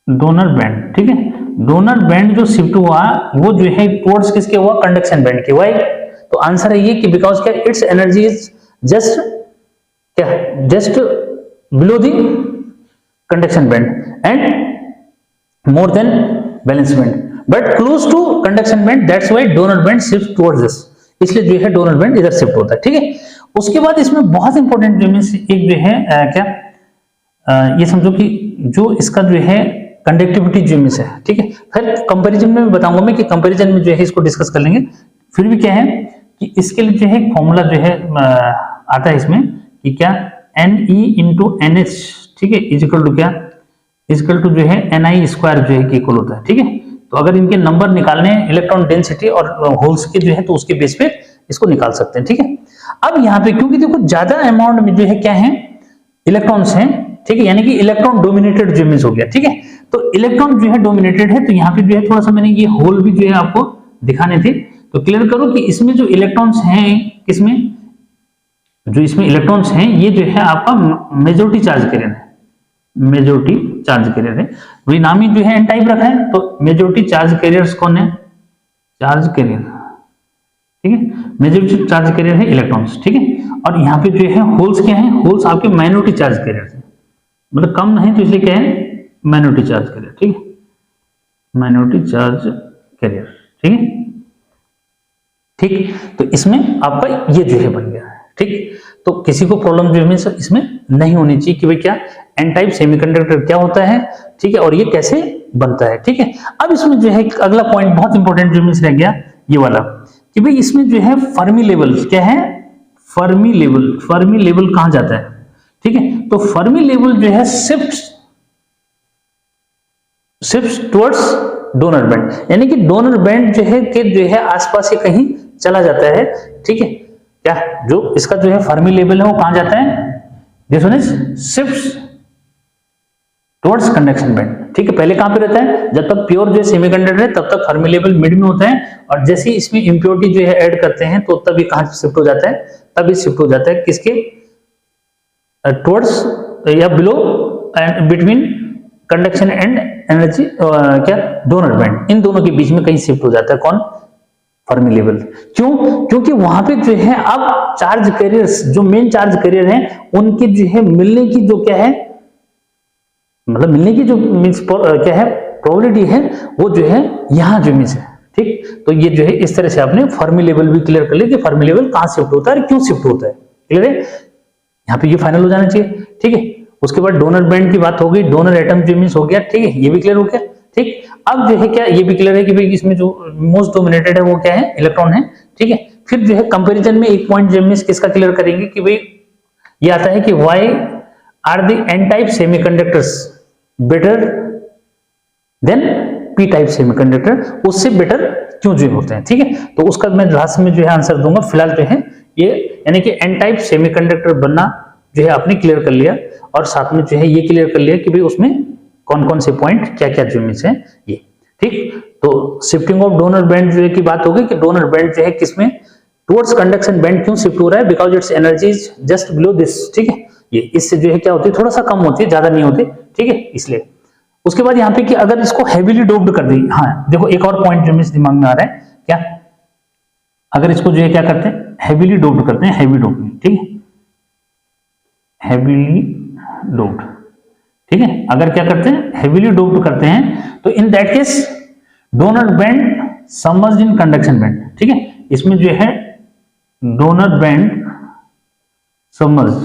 डोनर बैंड, ठीक है, डोनर बैंड जो शिफ्ट हुआ वो जो है टुवर्ड्स किसके हुआ, कंडक्शन बैंड के। वाई, तो आंसर है ये कि बिकॉज क्या, इट्स एनर्जी इज जस्ट क्या, just below the conduction band and more than valence band, but close to conduction band, that's why donor band shift towards this, इसलिए जो है डोनर बैंड इधर शिफ्ट होता है, ठीक है। उसके बाद इसमें बहुत इंपॉर्टेंट जो मींस एक जो है क्या, ये समझो कि जो इसका जो है कंडक्टिविटी जो मींस है, ठीक है। फिर कंपैरिजन में बताऊंगा मैं कि कंपैरिजन में जो है इसको डिस्कस कर लेंगे। फिर भी क्या है कि इसके लिए जो है फॉर्मूला जो है आता है इसमें कि क्या, Ne इंटू NH, ठीक है, इजिकल टू क्या, इजिकल टू जो है Ni स्क्वायर जो है कि इक्वल होता है, ठीक है। तो अगर इनके नंबर निकालने इलेक्ट्रॉन डेंसिटी और होल्स के जो है, तो उसके बेस पे इसको निकाल सकते हैं, ठीक है। अब यहाँ पे क्योंकि देखो ज्यादा अमाउंट में जो है क्या है, इलेक्ट्रॉन्स हैं, ठीक है, यानी कि इलेक्ट्रॉन डोमिनेटेड जो मींस हो गया, ठीक है। तो इलेक्ट्रॉन जो है डोमिनेटेड है, तो यहाँ पे जो है थोड़ा सा मैंने ये होल भी जो है आपको दिखाने थे, तो क्लियर करो कि इसमें जो इलेक्ट्रॉन्स हैं, किसमें, जो इसमें इलेक्ट्रॉन्स हैं, ये जो है आपका मेजॉरिटी चार्ज कैरियर है, मेजॉरिटी चार्ज कैरियर है, वही नाम ही जो है एन टाइप रखा है, तो मेजॉरिटी चार्ज कैरियर्स कौन है, चार्ज कैरियर, ठीक है, मेजॉरिटी चार्ज कैरियर है इलेक्ट्रॉन्स, ठीक है। और यहाँ पे जो है होल्स क्या है, होल्स आपके माइनॉरिटी चार्ज कैरियर है, मतलब कम नहीं, तो इसलिए क्या है, माइनॉरिटी चार्ज कैरियर, ठीक है, माइनॉरिटी चार्ज कैरियर, ठीक है, ठीक। तो इसमें आपका ये जो है बन गया है, ठीक। तो किसी को प्रॉब्लम जो है इसमें नहीं होनी चाहिए कि भाई क्या एन टाइप सेमीकंडक्टर क्या होता है, ठीक है, और ये कैसे बनता है, ठीक है। अब इसमें जो है अगला पॉइंट बहुत इंपॉर्टेंट जो रह गया ये वाला कि भाई इसमें जो है फर्मी लेवल क्या है, फर्मी लेवल कहां जाता है, ठीक है। तो फर्मी लेवल जो है शिफ्ट टुवर्ड्स डोनर बैंड, यानी कि डोनर बैंड जो है के जो है आसपास से कहीं चला जाता है, ठीक है। क्या जो इसका जो है फर्मी लेवल है वो कहां जाता है, this one is shift towards conduction band, ठीक है। पहले कहां पे रहता है, जब तक प्योर जो है सेमीकंडक्टर है तब तक फर्मी लेवल मिड में होता है, और जैसे ही इसमें इंप्योरिटी जो है ऐड करते हैं तो तब ये कहां शिफ्ट हो जाता है, तब ये शिफ्ट हो जाता है किसके, टुवर्ड्स या below and between conduction and energy क्या, डोनर बैंड, इन दोनों के बीच में कहीं शिफ्ट हो जाता है कौन, फर्मी लेवल। क्यों, क्योंकि वहां पे जो है अब चार्ज कैरियर्स, जो मेन चार्ज कैरियर हैं, उनके जो है मिलने की जो क्या है, मतलब मिलने की जो मींस क्या है प्रोबेबिलिटी है, वो जो है यहां जो मींस है, ठीक। तो ये जो है इस तरह से आपने फर्मी लेवल भी क्लियर कर लिया कि फर्मी लेवल कहां शिफ्ट होता है और क्यों शिफ्ट होता है, क्लियर है। यहाँ पे ये फाइनल हो जाना चाहिए, ठीक है। उसके बाद डोनर बैंड की बात हो गई, डोनर एटम जो मींस हो गया, ठीक है, ये भी क्लियर हो गया, ठीक। अब जो है क्या, ये भी क्लियर है कि भाई इसमें जो मोस्ट डोमिनेटेड है वो क्या है, इलेक्ट्रॉन है, ठीक है। फिर जो है कंपैरिजन में एक पॉइंट जो मींस किसका क्लियर करेंगे कि भाई ये आता है कि why are the n type semiconductors, better than p type semiconductor, उससे बेटर क्यों जो होते हैं, ठीक है। तो उसका मैं लास्ट में जो है आंसर दूंगा। फिलहाल जो है ये यानी कि एन टाइप सेमीकंडक्टर बनना जो है आपने क्लियर कर लिया, और साथ में जो है ये क्लियर कर लिया कि भाई उसमें कौन कौन से पॉइंट क्या क्या जो मिस है ये, ठीक। तो शिफ्टिंग ऑफ डोनर बैंड जो है की बात होगी कि डोनर बैंड जो है किसमें टुवर्ड्स कंडक्शन बैंड क्यों शिफ्ट हो रहा है, because it's energy is just below this, ठीक है। ये इससे जो है क्या होती है, थोड़ा सा कम होती है, ज्यादा नहीं होती, ठीक है, इसलिए। उसके बाद यहाँ पे कि अगर इसको हैवीली डोप्ड कर दी, हाँ देखो एक और पॉइंट जो मेरे दिमाग में आ रहा है क्या, अगर इसको जो है क्या करते हैं, हैवीली डोप्ड करते हैं, हैवी डोपिंग, ठीक है, हैवीली डोप्ड, ठीक है। अगर क्या करते हैं, हैवीली डोप्ड करते हैं, तो in that case donor band submerged in conduction band, ठीक है। इसमें जो है डोनर बैंड सबमर्ज्ड,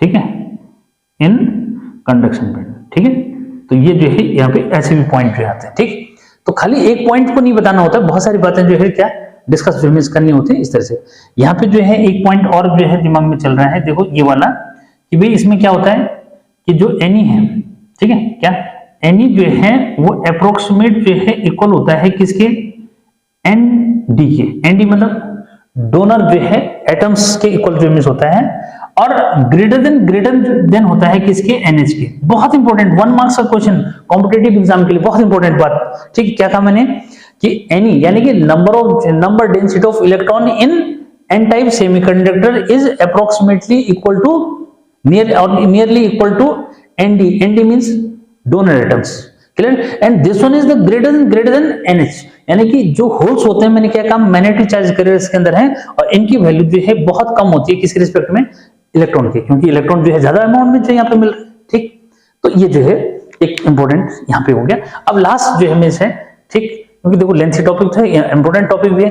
ठीक है, इन कंडक्शन बैंड, ठीक है। तो ये जो है यहाँ पे ऐसे भी पॉइंट जो आते हैं, ठीक। तो खाली एक पॉइंट को नहीं बताना होता, बहुत सारी बातें जो है क्या डिस्कस करनी होती है इस तरह से। यहाँ पे जो है एक पॉइंट और जो है दिमाग में चल रहा है, देखो ये वाला, कि भाई इसमें क्या होता है कि जो एनी है, ठीक है, क्या एनी जो है वो अप्रोक्सीमेट जो है इक्वल होता है किसके, एन डी के। एन डी मतलब डोनर जो है एटम्स के इक्वल जो मिस होता है, और ग्रेटर देन होता है किसके, एनएच के। बहुत इंपॉर्टेंट 1 मार्क्स का क्वेश्चन कॉम्पिटेटिव एग्जाम के लिए, बहुत इंपॉर्टेंट बात, ठीक है। क्या कहा मैंने कि एनी यानी कि number density of electron in n type semiconductor is approximately equal to nearly equal to ND. ND means donor atoms, clear. And this one is the greater than NH, यानी कि जो होल्स होते हैं, मैंने क्या कहा, मैग्नेटिक चार्ज कैरियर इसके अंदर है, और इनकी वैल्यू जो है बहुत कम होती है किसके रिस्पेक्ट में, इलेक्ट्रॉन के, क्योंकि इलेक्ट्रॉन जो है ज्यादा अमाउंट में जो यहाँ पे मिल रहा है, ठीक। तो ये जो है एक इंपॉर्टेंट यहाँ पे हो गया। अब लास्ट जो है मिस है, ठीक, क्योंकि देखो लेंथी टॉपिक है, इंपॉर्टेंट टॉपिक भी है,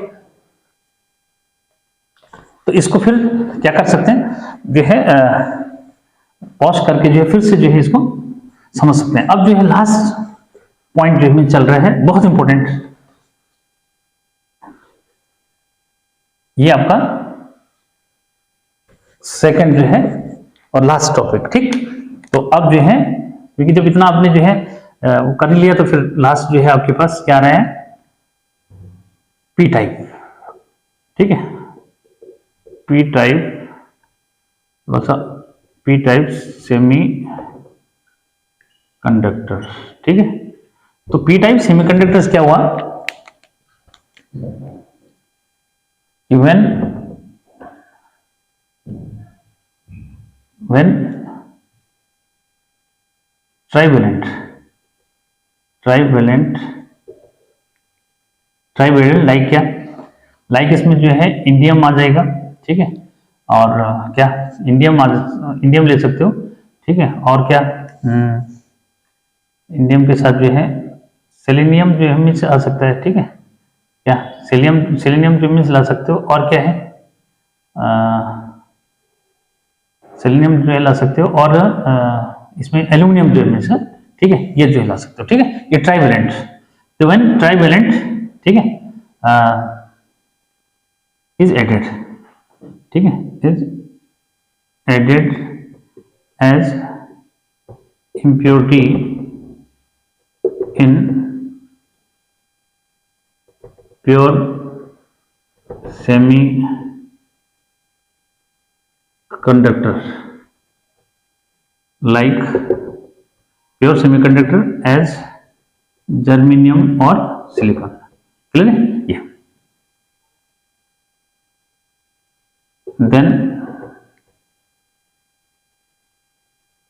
तो इसको फिर क्या कर सकते हैं जो है पॉज करके जो है फिर से जो है इसको समझ सकते हैं। अब जो है लास्ट पॉइंट जो है चल रहा है, बहुत इंपॉर्टेंट, ये आपका सेकंड जो है और लास्ट टॉपिक, ठीक। तो अब जो है क्योंकि जब इतना आपने जो है वो कर लिया, तो फिर लास्ट जो है आपके पास क्या रहा है, पी टाइप, ठीक है, P type, P type semi conductor, ठीक है। तो पी टाइप सेमीकंडक्टर्स क्या हुआ, when trivalent लाइक क्या, लाइक इसमें जो है इंडियम आ जाएगा, ठीक है, और क्या इंडियम ले सकते हो, ठीक है, और क्या इंडियम के साथ जो है सेलेनियम जो है मिस आ सकता है, ठीक है, क्या सेलेनियम जो मिस ला सकते हो, और क्या है सेलेनियम जो है ला सकते हो, और इसमें एल्यूमिनियम जो है मिस है, ठीक है, ये जो है ला सकते हो, ठीक है। ये ट्राइवेलेंट, तो व्हेन ट्राइवेलेंट, ठीक है, इज एडेड, ठीक है, is added as impurity in pure semiconductor like pure semiconductor as germanium or silicon, clear है ये। then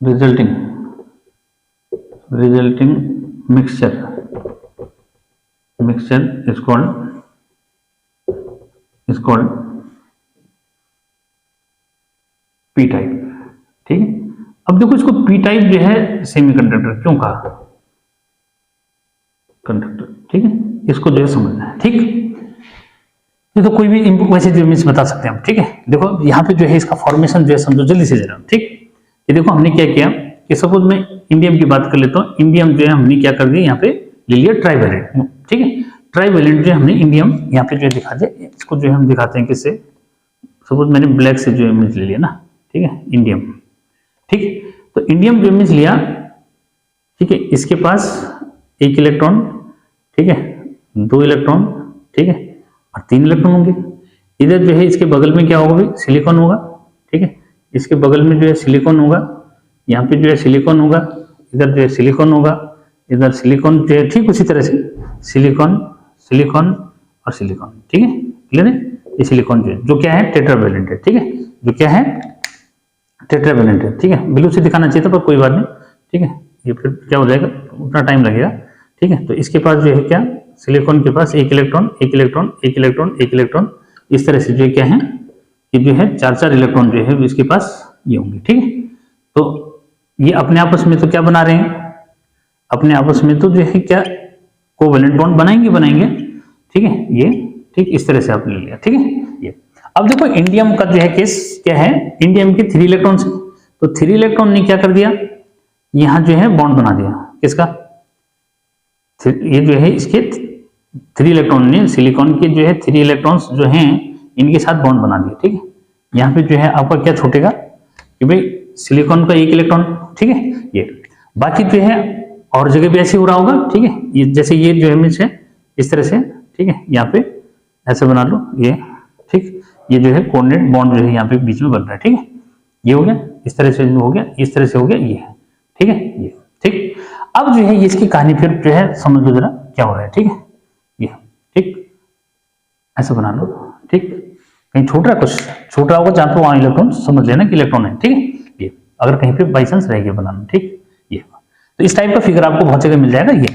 resulting mixture is called p type, ठीक है। अब देखो इसको p टाइप जो है सेमीकंडक्टर क्यों कहा, कंडक्टर, ठीक है, इसको जो है समझना है, ठीक। ये तो कोई भी वैसे जो मीन्स बता सकते हैं हम, ठीक है। देखो यहाँ पे जो है इसका फॉर्मेशन जो है समझो जल्दी से जरा, ठीक। ये देखो हमने क्या किया कि सपोज मैं इंडियम की बात कर लेता हूँ, इंडियम जो है हमने क्या कर दिया, यहाँ पे ले लिया ट्राइवेलेंट, ठीक है। ट्राइवेलेंट जो है हमने इंडियम यहाँ पे जो है दिखा दिया, इसको जो है हम दिखाते हैं किससे, सपोज मैंने ब्लैक से जो इमेज ले लिया ना, ठीक है, इंडियम, ठीक। तो इंडियम जो मीन्स लिया, ठीक है, इसके पास एक इलेक्ट्रॉन, ठीक है, दो इलेक्ट्रॉन, ठीक है, और तीन इलेक्ट्रॉन होंगे। इधर जो है इसके बगल में क्या होगा भाई, सिलिकॉन होगा, ठीक है, इसके बगल में जो है सिलिकॉन होगा, यहाँ पे जो है सिलिकॉन होगा, इधर जो है सिलिकॉन होगा, इधर सिलिकॉन जो है, ठीक उसी तरह से सिलिकॉन, सिलिकॉन और सिलिकॉन, ठीक है, क्लियर है। ये सिलिकॉन जो क्या है, टेट्रावैलेंट है, ठीक है, जो क्या है, टेट्रावैलेंट है, ठीक है। ब्लू से दिखाना चाहिए था पर कोई बात नहीं, ठीक है, ये फिर क्या हो जाएगा, उतना टाइम लगेगा, ठीक है। तो इसके पास जो है क्या, सिलिकॉन के पास एक इलेक्ट्रॉन, एक इलेक्ट्रॉन, एक इलेक्ट्रॉन, एक इलेक्ट्रॉन, इस तरह से जो क्या है कि जो है चार चार इलेक्ट्रॉन जो है इसके पास ये होंगे, ठीक है। तो ये अपने आपस में तो क्या बना रहे हैं, अपने आपस में तो जो है क्या कोवैलेंट बॉन्ड बनाएंगे, ठीक है, ये ठीक इस तरह से आपने ले लिया, ठीक है। ये अब देखो इंडियम का जो है केस क्या है, इंडियम के 3 इलेक्ट्रॉन से, तो 3 इलेक्ट्रॉन ने क्या कर दिया, यहां जो है बॉन्ड बना दिया, किसका, ये जो है इसके 3 इलेक्ट्रॉन ने सिलिकॉन के जो है 3 इलेक्ट्रॉन्स जो हैं इनके साथ बॉन्ड बना दिया, ठीक है। यहाँ पे जो है आपका क्या छूटेगा कि भाई सिलिकॉन का एक इलेक्ट्रॉन, ठीक है, ये बाकी जो है और जगह भी ऐसे हो रहा होगा, ठीक है। ये जैसे ये जो है इस तरह से, ठीक है, यहाँ पे ऐसे बना लो ये, ठीक, ये जो है कोऑर्डिनेट बॉन्ड जो है यहाँ पे बीच में बन रहा है, ठीक है, ये हो गया, इस तरह से हो गया, इस तरह से हो गया, ये है, ठीक है, ये ठीक। अब जो है इसकी कहानी फिर जो है समझ लो जरा क्या हो रहा है, ठीक है, ये ठीक, ऐसा बना लो, ठीक, कहीं छूट रहा है, कुछ छूट रहा होगा जहां पे वहां इलेक्ट्रॉन समझ लेना कि इलेक्ट्रॉन है, ठीक है, ये अगर कहीं पे बाई चांस रह गया बनाना, ठीक, ये तो इस टाइप का फिगर आपको बहुत जगह मिल जाएगा। ये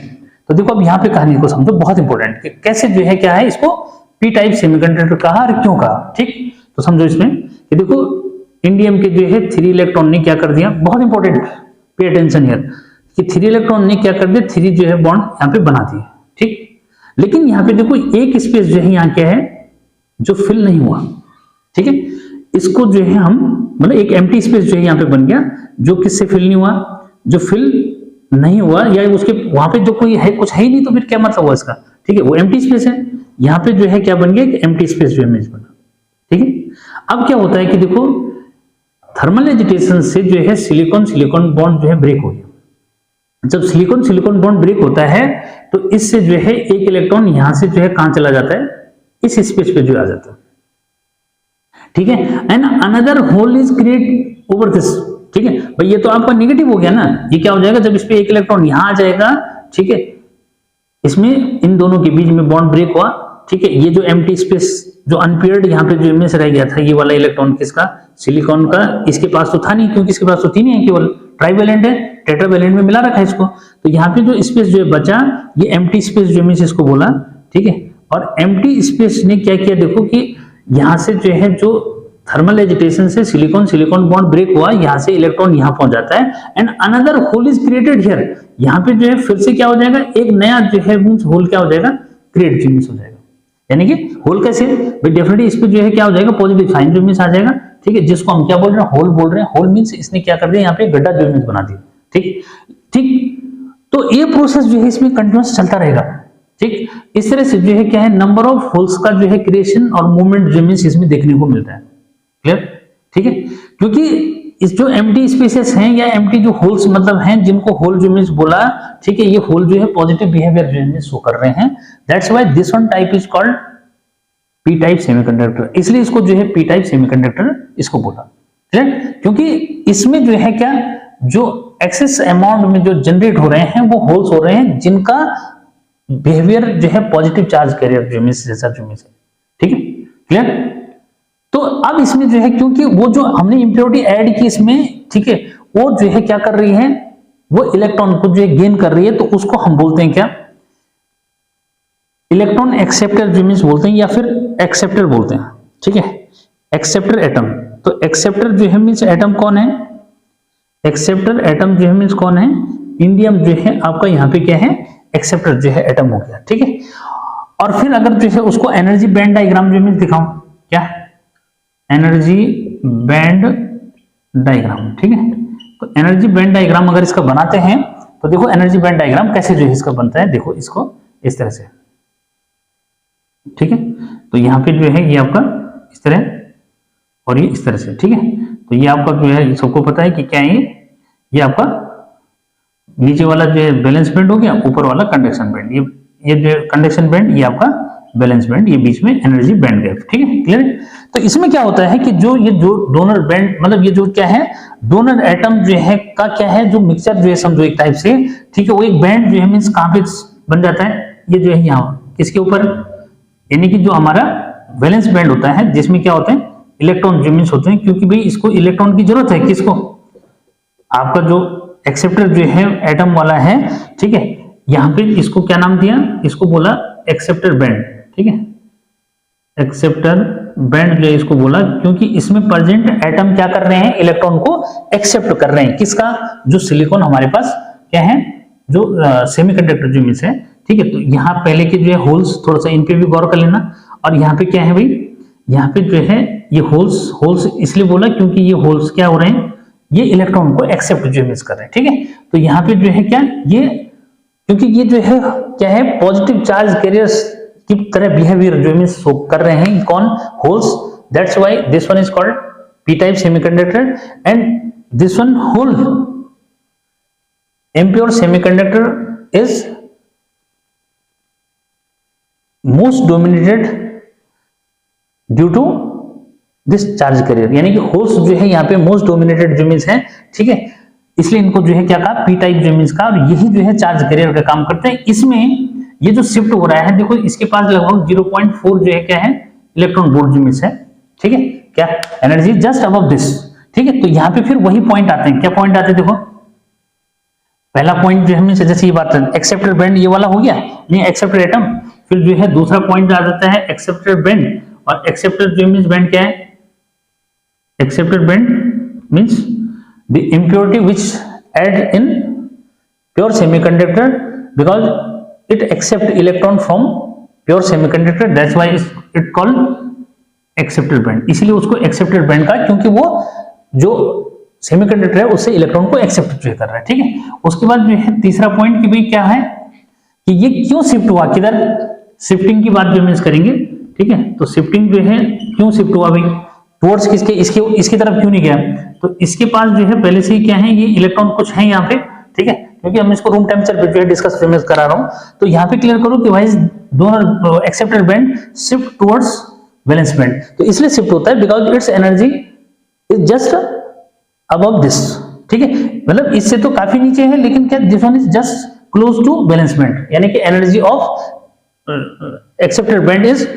तो देखो अब यहाँ पे कहानी को समझो, बहुत इंपॉर्टेंट, कि कैसे जो है क्या है इसको पी टाइप सेमीकंडक्टर कहा और क्यों कहा, ठीक। तो समझो इसमें कि देखो इंडियम के जो है 3 इलेक्ट्रॉन ने क्या कर दिया, बहुत इंपॉर्टेंट, पे अटेंशन हियर, कि 3 इलेक्ट्रॉन ने क्या कर दिया, 3 जो है बॉन्ड यहाँ पे बना दिए, ठीक। लेकिन यहाँ पे देखो एक स्पेस जो है यहाँ क्या है जो फिल नहीं हुआ, ठीक है, इसको जो है हम मतलब एक एम्प्टी स्पेस जो है यहाँ पे बन गया, जो किससे फिल नहीं हुआ, जो फिल नहीं हुआ या उसके वहां पे जो कोई है कुछ है ही नहीं, तो फिर क्या मतलब हुआ इसका, ठीक है, वो एम्प्टी स्पेस है, यहाँ पे जो है क्या बन गया, एम्प्टी स्पेस जो इमेज बना, ठीक है। अब क्या होता है कि देखो थर्मल एजिटेशन से जो है सिलिकॉन सिलिकॉन बॉन्ड जो है ब्रेक हो गया। जब सिलिकॉन सिलिकॉन बॉन्ड ब्रेक होता है तो इससे जो है एक इलेक्ट्रॉन यहां से जो है कहां चला जाता है, इस स्पेस पे जो आ जाता है, ठीक है, and another hole is create over this, ठीक है भाई, ये तो आपका नेगेटिव हो गया ना, ये क्या हो जाएगा जब इस पे एक इलेक्ट्रॉन यहां आ जाएगा, ठीक है, इसमें इन दोनों के बीच में बॉन्ड ब्रेक हुआ, ठीक है, ये जो एम्प्टी स्पेस जो अनपेयर्ड यहाँ पे जो इमेज रह गया था, ये वाला इलेक्ट्रॉन किसका, सिलिकॉन का, इसके पास तो था नहीं क्योंकि इसके पास तो 3 ही है, केवल ट्राइवैलेंट है, टेट्रावैलेंट में मिला रखा है इसको, तो यहाँ पे जो स्पेस जो है बचा, ये एम्प्टी स्पेस जो इमेज इसको बोला, ठीक है। और एम्प्टी स्पेस ने क्या किया, देखो कि यहाँ से जो है जो थर्मल एजिटेशन से सिलिकॉन सिलिकॉन बॉन्ड ब्रेक हुआ, यहाँ से इलेक्ट्रॉन यहाँ पहुंच जाता है, and another hole is created here, यहाँ पे जो है फिर से क्या हो जाएगा, एक नया जो है मींस होल क्या हो जाएगा, क्रिएट मींस हो जाएगा, यानी कि होल कैसे भाई, डेफिनेटली इस पे जो है क्या हो जाएगा, पॉजिटिव साइन जो मींस आ जाएगा, ठीक है, जिसको हम क्या बोल रहे हैं, होल बोल रहे हैं। होल मींस इसने क्या कर दिया, यहाँ पे गड्ढा जो मींस बना दिया, ठीक ठीक। तो ये प्रोसेस जो है इसमें कंटिन्यूअस चलता रहेगा, ठीक। इस तरह से जो है क्या है, नंबर ऑफ होल्स का जो है क्रिएशन और मूवमेंट जो मींस इसमें देखने को मिलता है, क्लियर, ठीक है, क्योंकि इस जो एम्प्टी स्पेसेस हैं या एम्प्टी जो होल्स मतलब हैं, जिनको होल जो मींस बोला, ठीक है, ये होल जो है पॉजिटिव बिहेवियर जो मींस शो कर रहे हैं, that's why this one type is called p type semiconductor, इसलिए इसको जो है पी टाइप सेमीकंडक्टर इसको बोला, क्लियर, क्योंकि इसमें जो है क्या, जो एक्सेस अमाउंट में जो जनरेट हो रहे हैं वो होल्स हो रहे हैं जिनका बिहेवियर जो है पॉजिटिव चार्ज कैरियर जो मींस जैसा जो मींस है, ठीक है, क्लियर। तो अब इसमें जो है क्योंकि वो जो हमने इंप्योरिटी ऐड की इसमें, ठीक है, वो जो है क्या कर रही है, वो इलेक्ट्रॉन को जो है गेन कर रही है, तो उसको हम बोलते हैं क्या, इलेक्ट्रॉन एक्सेप्टर जो मींस बोलते हैं, या फिर एक्सेप्टर बोलते हैं, ठीक है, एक्सेप्टर एटम। तो एक्सेप्टर जो है मींस एटम कौन है, एक्सेप्टर एटम जो है मींस कौन है, इंडियम जो है आपका यहाँ पे क्या है, एक्सेप्टर जो है एटम हो गया, ठीक है। और फिर अगर जो है उसको एनर्जी बैंड डायग्राम जो मींस दिखाऊं, क्या एनर्जी बैंड डायग्राम, ठीक है, तो एनर्जी बैंड डायग्राम अगर इसका बनाते हैं तो देखो एनर्जी बैंड डायग्राम कैसे जो है इसका बनता है, देखो इसको इस तरह से, ठीक है, तो यहाँ पे जो है ये आपका इस तरह और ये इस तरह से, ठीक है, तो ये आपका जो है सबको पता है कि क्या है, ये आपका नीचे वाला जो है बैलेंस बैंड हो गया, ऊपर वाला कंडक्शन बैंड। ये जो कंडक्शन बैंड ये आपका बैलेंस बैंड, ये बीच में एनर्जी बैंड गैप। ठीक है, क्लियर। तो इसमें क्या होता है कि जो ये जो डोनर बैंड मतलब ये जो क्या है डोनर एटम जो है का क्या है जो मिक्सचर जो है समझो एक टाइप से, ठीक है, वो एक बैंड जो है मींस कहां पे बन जाता है, ये जो है यहाँ किसके ऊपर, यानी कि जो हमारा वैलेंस बैंड होता है जिसमें क्या होते हैं इलेक्ट्रॉन जो मींस होते हैं, क्योंकि भाई इसको इलेक्ट्रॉन की जरूरत है, किसको, आपका जो एक्सेप्टर जो है एटम वाला है, ठीक है, यहाँ पे इसको क्या नाम दिया, इसको बोला एक्सेप्टर बैंड। ठीक है, एक्सेप्टर बैंड जो है इसको बोला क्योंकि इसमें प्रेजेंट एटम क्या कर रहे हैं, इलेक्ट्रॉन को एक्सेप्ट कर रहे हैं, किसका, जो सिलिकॉन हमारे पास क्या है जो सेमीकंडक्टर जो मींस है। ठीक है, तो यहाँ पहले के जो है होल्स, थोड़ा सा इन पे भी गौर कर लेना। और यहाँ पे क्या है भाई, यहाँ पे जो है ये होल्स इसलिए बोला क्योंकि ये होल्स क्या हो रहे हैं, ये इलेक्ट्रॉन को एक्सेप्ट जो मिस कर रहे हैं। ठीक है, तो यहाँ पे जो है क्या, ये क्योंकि ये जो है क्या है पॉजिटिव चार्ज कैरियर्स की तरह बिहेवियर जो मींस शो कर रहे हैं, कौन, holes. That's why this one is called p type semiconductor and this one hole impure semiconductor is most dominated due to this charge carrier, यानी कि होल्स जो है यहाँ पे मोस्ट डोमिनेटेड जो मींस है। ठीक है, इसलिए इनको जो है क्या कहा, पी टाइप जो मींस का, और यही जो है चार्ज कैरियर का काम करते हैं। इसमें ये जो शिफ्ट हो रहा है देखो, इसके पास लगभग 0.4 जो है क्या है इलेक्ट्रॉन वोल्ट जो मींस है। ठीक है, क्या एनर्जी जस्ट अबव दिस। ठीक है, तो यहाँ पे फिर वही पॉइंट आते हैं, क्या पॉइंट आते हैं देखो, पहला पॉइंट जो हमें जैसे ये बात है एक्सेप्टर बैंड ये वाला हो गया, नहीं एक्सेप्टर एटम, फिर जो है दूसरा पॉइंट आ जाता है एक्सेप्टर बैंड, और एक्सेप्टर जो मींस बैंड क्या है, acceptor band means the impurity which add in pure semiconductor because it accept electron from pure semiconductor, that's why it called acceptor band. इसलिए उसको एक्सेप्टर बैंड का, क्योंकि वो जो सेमीकंडक्टर है उससे इलेक्ट्रॉन को एक्सेप्ट जो कर रहा है। ठीक है, उसके बाद जो है तीसरा पॉइंट कि भाई क्या है कि ये क्यों शिफ्ट हुआ, किधर, शिफ्टिंग की बात जो मींस करेंगे। ठीक है, तो शिफ्टिंग जो है क्यों शिफ्ट हुआ भाई, टुवर्ड्स किसके, इसकी तरफ क्यों नहीं गया, तो इसके पास जो है पहले से ही क्या है ये इलेक्ट्रॉन कुछ है यहाँ पे। ठीक है, क्योंकि हम इसको रूम टेम्परेचर पे जो है डिस्कस करा रहा हूँ, तो यहाँ पे क्लियर करो कि भाई दोनों acceptor band shift towards valence band, तो इसलिए शिफ्ट होता है because it's energy is just above this. ठीक है, मतलब इससे तो काफी नीचे है, लेकिन क्या this one is just close to valence band, यानी कि energy of acceptor band is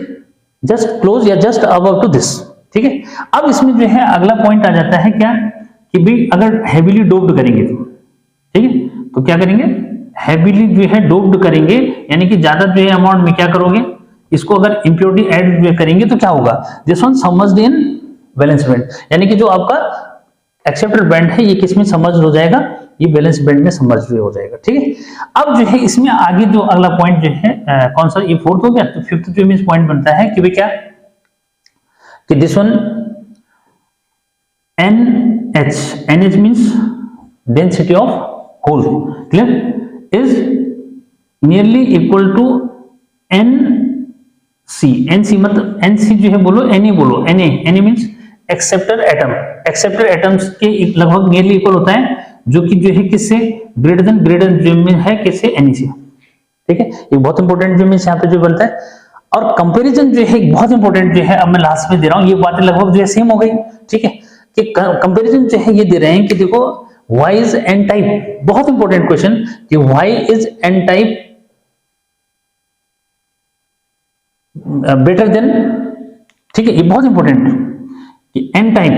just close या जस्ट अबव टू दिस। ठीक है, अब इसमें जो है अगला पॉइंट आ जाता है क्या कि भाई अगर हेवीली डोप्ड करेंगे तो, ठीक है, तो क्या करेंगे, हेवीली जो है डोप्ड करेंगे, यानी कि ज्यादा जो है अमाउंट में क्या करोगे, इसको अगर इंप्योरिटी ऐड करेंगे तो क्या होगा, दिस वन समझड इन वैलेंस बैंड, यानी कि जो आपका एक्सेप्टर बैंड है ये किस में समर्ज हो जाएगा, ये वैलेंस बैंड में समर्ज हो जाएगा। ठीक है, अब जो है इसमें आगे जो अगला पॉइंट जो है कौन सा, ये फोर्थ हो गया, तो फिफ्थ जो मींस पॉइंट बनता है कि भाई क्या, कि this one NH means density of hole, clear, is nearly equal to NC मतलब NC जो है बोलो Na बोलो, Na means acceptor atom, acceptor atoms के लगभग नियरली इक्वल होता है, जो कि जो है किससे ग्रेटर जो में है किससे, Na से। ठीक है, ये बहुत इंपॉर्टेंट जो मींस यहाँ पे जो बनता है, और कंपैरिजन जो है बहुत इंपॉर्टेंट जो है, अब मैं लास्ट में दे रहा हूँ, ये बातें लगभग जो है सेम हो गई। ठीक है, कि कंपैरिजन जो है ये दे रहे हैं कि देखो Y इज N टाइप, बहुत इंपॉर्टेंट क्वेश्चन, कि Y is N type better than, ठीक है, ये बहुत इंपॉर्टेंट कि N टाइप,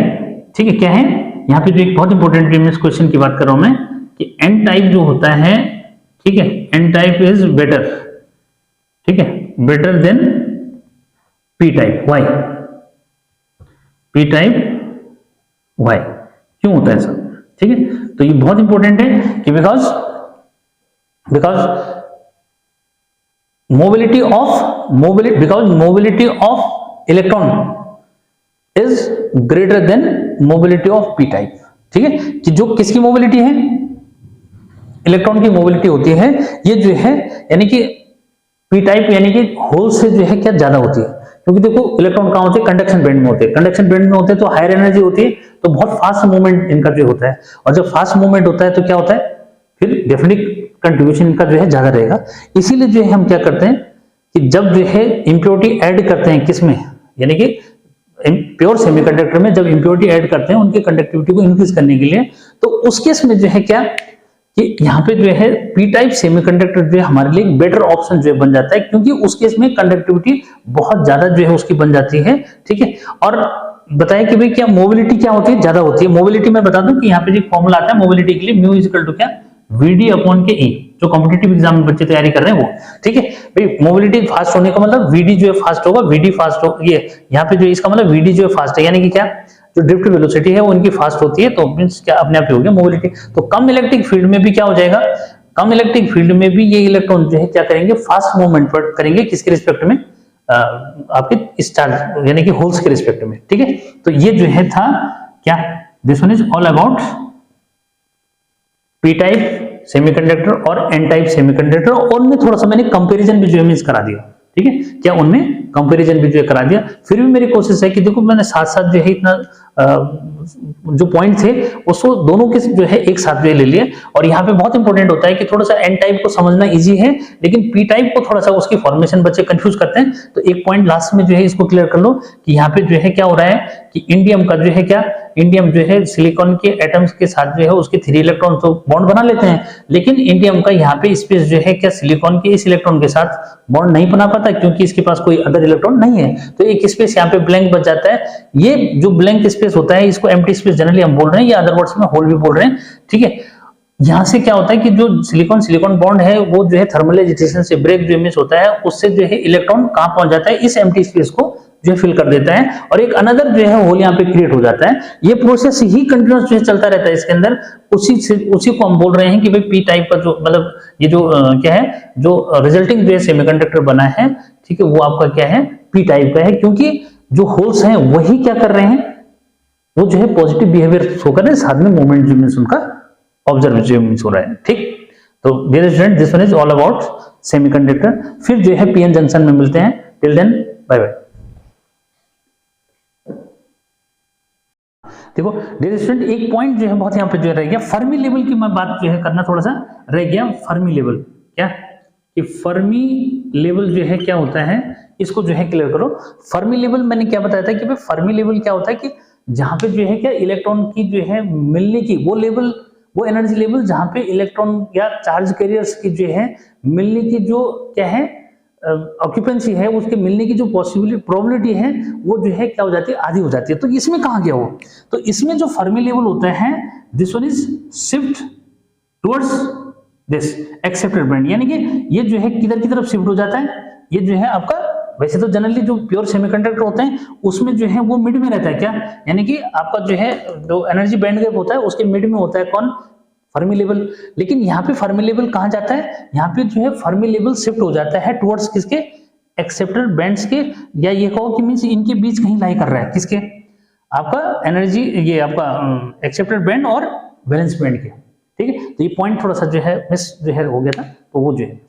ठीक है, क्या है यहाँ पे जो एक बहुत इंपॉर्टेंट क्वेश्चन की बात कर रहा हूं मैं, कि N टाइप जो होता है, ठीक है, N टाइप इज बेटर, ठीक है, better than P type Y, P type Y क्यों होता है सर, ठीक है, तो ये बहुत इंपॉर्टेंट है कि because mobility of electron is greater than mobility of P type. ठीक है, कि जो किसकी मोबिलिटी है, इलेक्ट्रॉन की मोबिलिटी होती है, ये जो है यानी कि पी टाइप यानी कि होल से जो है क्या ज्यादा होती है, क्योंकि देखो इलेक्ट्रॉन कहाँ होते हैं, कंडक्शन बैंड में होते हैं, कंडक्शन बैंड में होते हैं तो हायर एनर्जी होती है, तो बहुत फास्ट मूवमेंट इनका जो होता है, और जब फास्ट मूवमेंट होता है तो क्या होता है, फिर डेफिनेट कंट्रीब्यूशन इनका जो है ज्यादा रहेगा। इसीलिए जो है हम क्या करते हैं कि जब जो है इम्प्योरिटी ऐड करते हैं किसमें, यानी कि प्योर सेमीकंडक्टर में जब इम्प्योरिटी ऐड करते हैं उनकी कंडक्टिविटी को इंक्रीज करने के लिए, तो उस केस में जो है क्या कि यहाँ पे जो है पी टाइप सेमीकंडक्टर जो है हमारे लिए एक बेटर ऑप्शन जो है बन जाता है, क्योंकि उस केस में कंडक्टिविटी बहुत ज्यादा जो है उसकी बन जाती है, ठीक है। और बताया कि भाई क्या मोबिलिटी क्या होती है, ज्यादा होती है। मोबिलिटी मैं बता दूं कि यहाँ पे जो फॉर्मूला आता है मोबिलिटी के लिए, म्यू इज इक्वल टू क्या, वीडी अपॉन के ई, जो कॉम्पिटिटिव एग्जाम में बच्चे तैयारी कर रहे हैं वो, ठीक है भाई। मोबिलिटी फास्ट होने का मतलब वीडी जो है फास्ट होगा, वीडी फास्ट हो, ये यहाँ पे जो इसका मतलब वीडी जो है फास्ट है, यानी कि क्या, जो ड्रिफ्ट वेलोसिटी है वो उनकी फास्ट होती है, तो मींस क्या अपने आप ही हो गया मोबिलिटी। तो कम इलेक्ट्रिक फील्ड में भी क्या हो जाएगा, कम इलेक्ट्रिक फील्ड में भी ये इलेक्ट्रॉन जो है क्या करेंगे, फास्ट मूवमेंट करेंगे, किसके रिस्पेक्ट में, आपके स्टार यानी कि होल्स के रिस्पेक्ट में, ठीक है। तो ये जो है था क्या, this one is all about P type semiconductor और एन टाइप सेमीकंडक्टर, और उनमें थोड़ा सा मैंने कंपैरिजन भी जो है करा दिया, ठीक है, क्या उनमें कंपैरिजन भी जो है करा दिया। फिर भी मेरी कोशिश है कि देखो मैंने साथ साथ जो है इतना जो पॉइंट थे उसको दोनों के जो है एक साथ जो है ले लिए। और यहाँ पे बहुत इंपॉर्टेंट होता है कि थोड़ा सा एन टाइप को समझना इजी है, लेकिन पी टाइप को थोड़ा सा उसकी फॉर्मेशन बच्चे कंफ्यूज करते हैं। तो एक पॉइंट लास्ट में जो है इसको क्लियर कर लो कि यहाँ पे जो है क्या हो रहा है कि इंडियम का जो है क्या, इंडियम जो है सिलिकॉन के एटम्स के साथ जो है उसके 3 इलेक्ट्रॉन तो बॉन्ड बना लेते हैं, लेकिन इंडियम का यहाँ पे स्पेस जो है क्या सिलिकॉन के इस इलेक्ट्रॉन के साथ बॉन्ड नहीं बना पाता, क्योंकि इसके पास कोई अदर इलेक्ट्रॉन नहीं है। तो एक स्पेस यहाँ पे ब्लैंक बच जाता है। ये जो ब्लैंक स्पेस होता है इसको एम्प्टी स्पेस जनरली हम बोल रहे हैं, या अदर वर्ड्स में होल भी बोल रहे हैं, ठीक है। यहाँ से क्या होता है कि जो सिलिकॉन सिलिकॉन बॉन्ड है वो जो है थर्मल एजिटेशन से ब्रेक जो मिस होता है, उससे जो है इलेक्ट्रॉन कहाँ पहुंच जाता है, इस एम्प्टी स्पेस को जो है फिल कर देता है, और एक अनदर जो है होल यहाँ पे क्रिएट हो जाता है। ये प्रोसेस ही कंटिन्यूअस जो है चलता रहता है इसके अंदर। उसी को हम बोल रहे हैं कि भाई पी टाइप का जो मतलब ये जो क्या है, जो रिजल्टिंग जो है सेमीकंडक्टर बना है, ठीक है, वो आपका क्या है, पी टाइप का है, क्योंकि जो होल्स हैं वही क्या कर रहे हैं, वो जो है पॉजिटिव बिहेवियर शो कर रहे हैं, साथ में मूवमेंट जो मींस उनका ऑब्जर्व जो मींस हो रहा है, ठीक। तो dear student, this one is all about semiconductor. फिर जो है पीएन जंक्शन में मिलते हैं। Till then bye bye. देखो डियर स्टूडेंट, एक पॉइंट जो है बहुत यहाँ पे जो रह गया, फर्मी लेवल की मैं बात जो है करना थोड़ा सा रह गया। फर्मी लेवल क्या, कि फर्मी लेवल जो है क्या होता है, इसको जो है क्लियर करो। फर्मी लेवल मैंने क्या बताया था कि भाई फर्मी लेवल क्या होता है कि जहां पे जो है क्या इलेक्ट्रॉन की जो है मिलने की वो लेवल, वो एनर्जी लेवल जहां पे इलेक्ट्रॉन या चार्ज कैरियर्स की जो है मिलने की जो क्या है ऑक्यूपेंसी है, उसके मिलने की जो पॉसिबिलिटी प्रोबेबिलिटी है वो जो है क्या हो जाती है, आधी हो जाती है। तो इसमें कहाँ गया वो, तो इसमें जो फर्मी लेवल होता है, this one is shift towards this accepted band, यानी कि ये जो है किधर की तरफ शिफ्ट हो जाता है, ये जो है आपका, वैसे तो जनरली जो प्योर सेमीकंडक्टर होते हैं उसमें जो है वो मिड में रहता है क्या, यानी कि आपका जो है जो एनर्जी बैंड गैप होता है उसके मिड में होता है कौन, फर्मी लेवल। लेकिन यहाँ पे फर्मी लेवल कहाँ जाता है, यहाँ पे जो है फर्मी लेवल शिफ्ट हो जाता है टुवर्ड्स किसके, एक्सेप्टेड बैंड्स के, या ये कहो कि मींस इनके बीच कहीं लाई कर रहा है, किसके, आपका एनर्जी, ये आपका एक्सेप्टेड बैंड और वैलेंस बैंड के, ठीक है। तो ये पॉइंट थोड़ा सा जो है मिस जो है हो गया था, तो वो जो है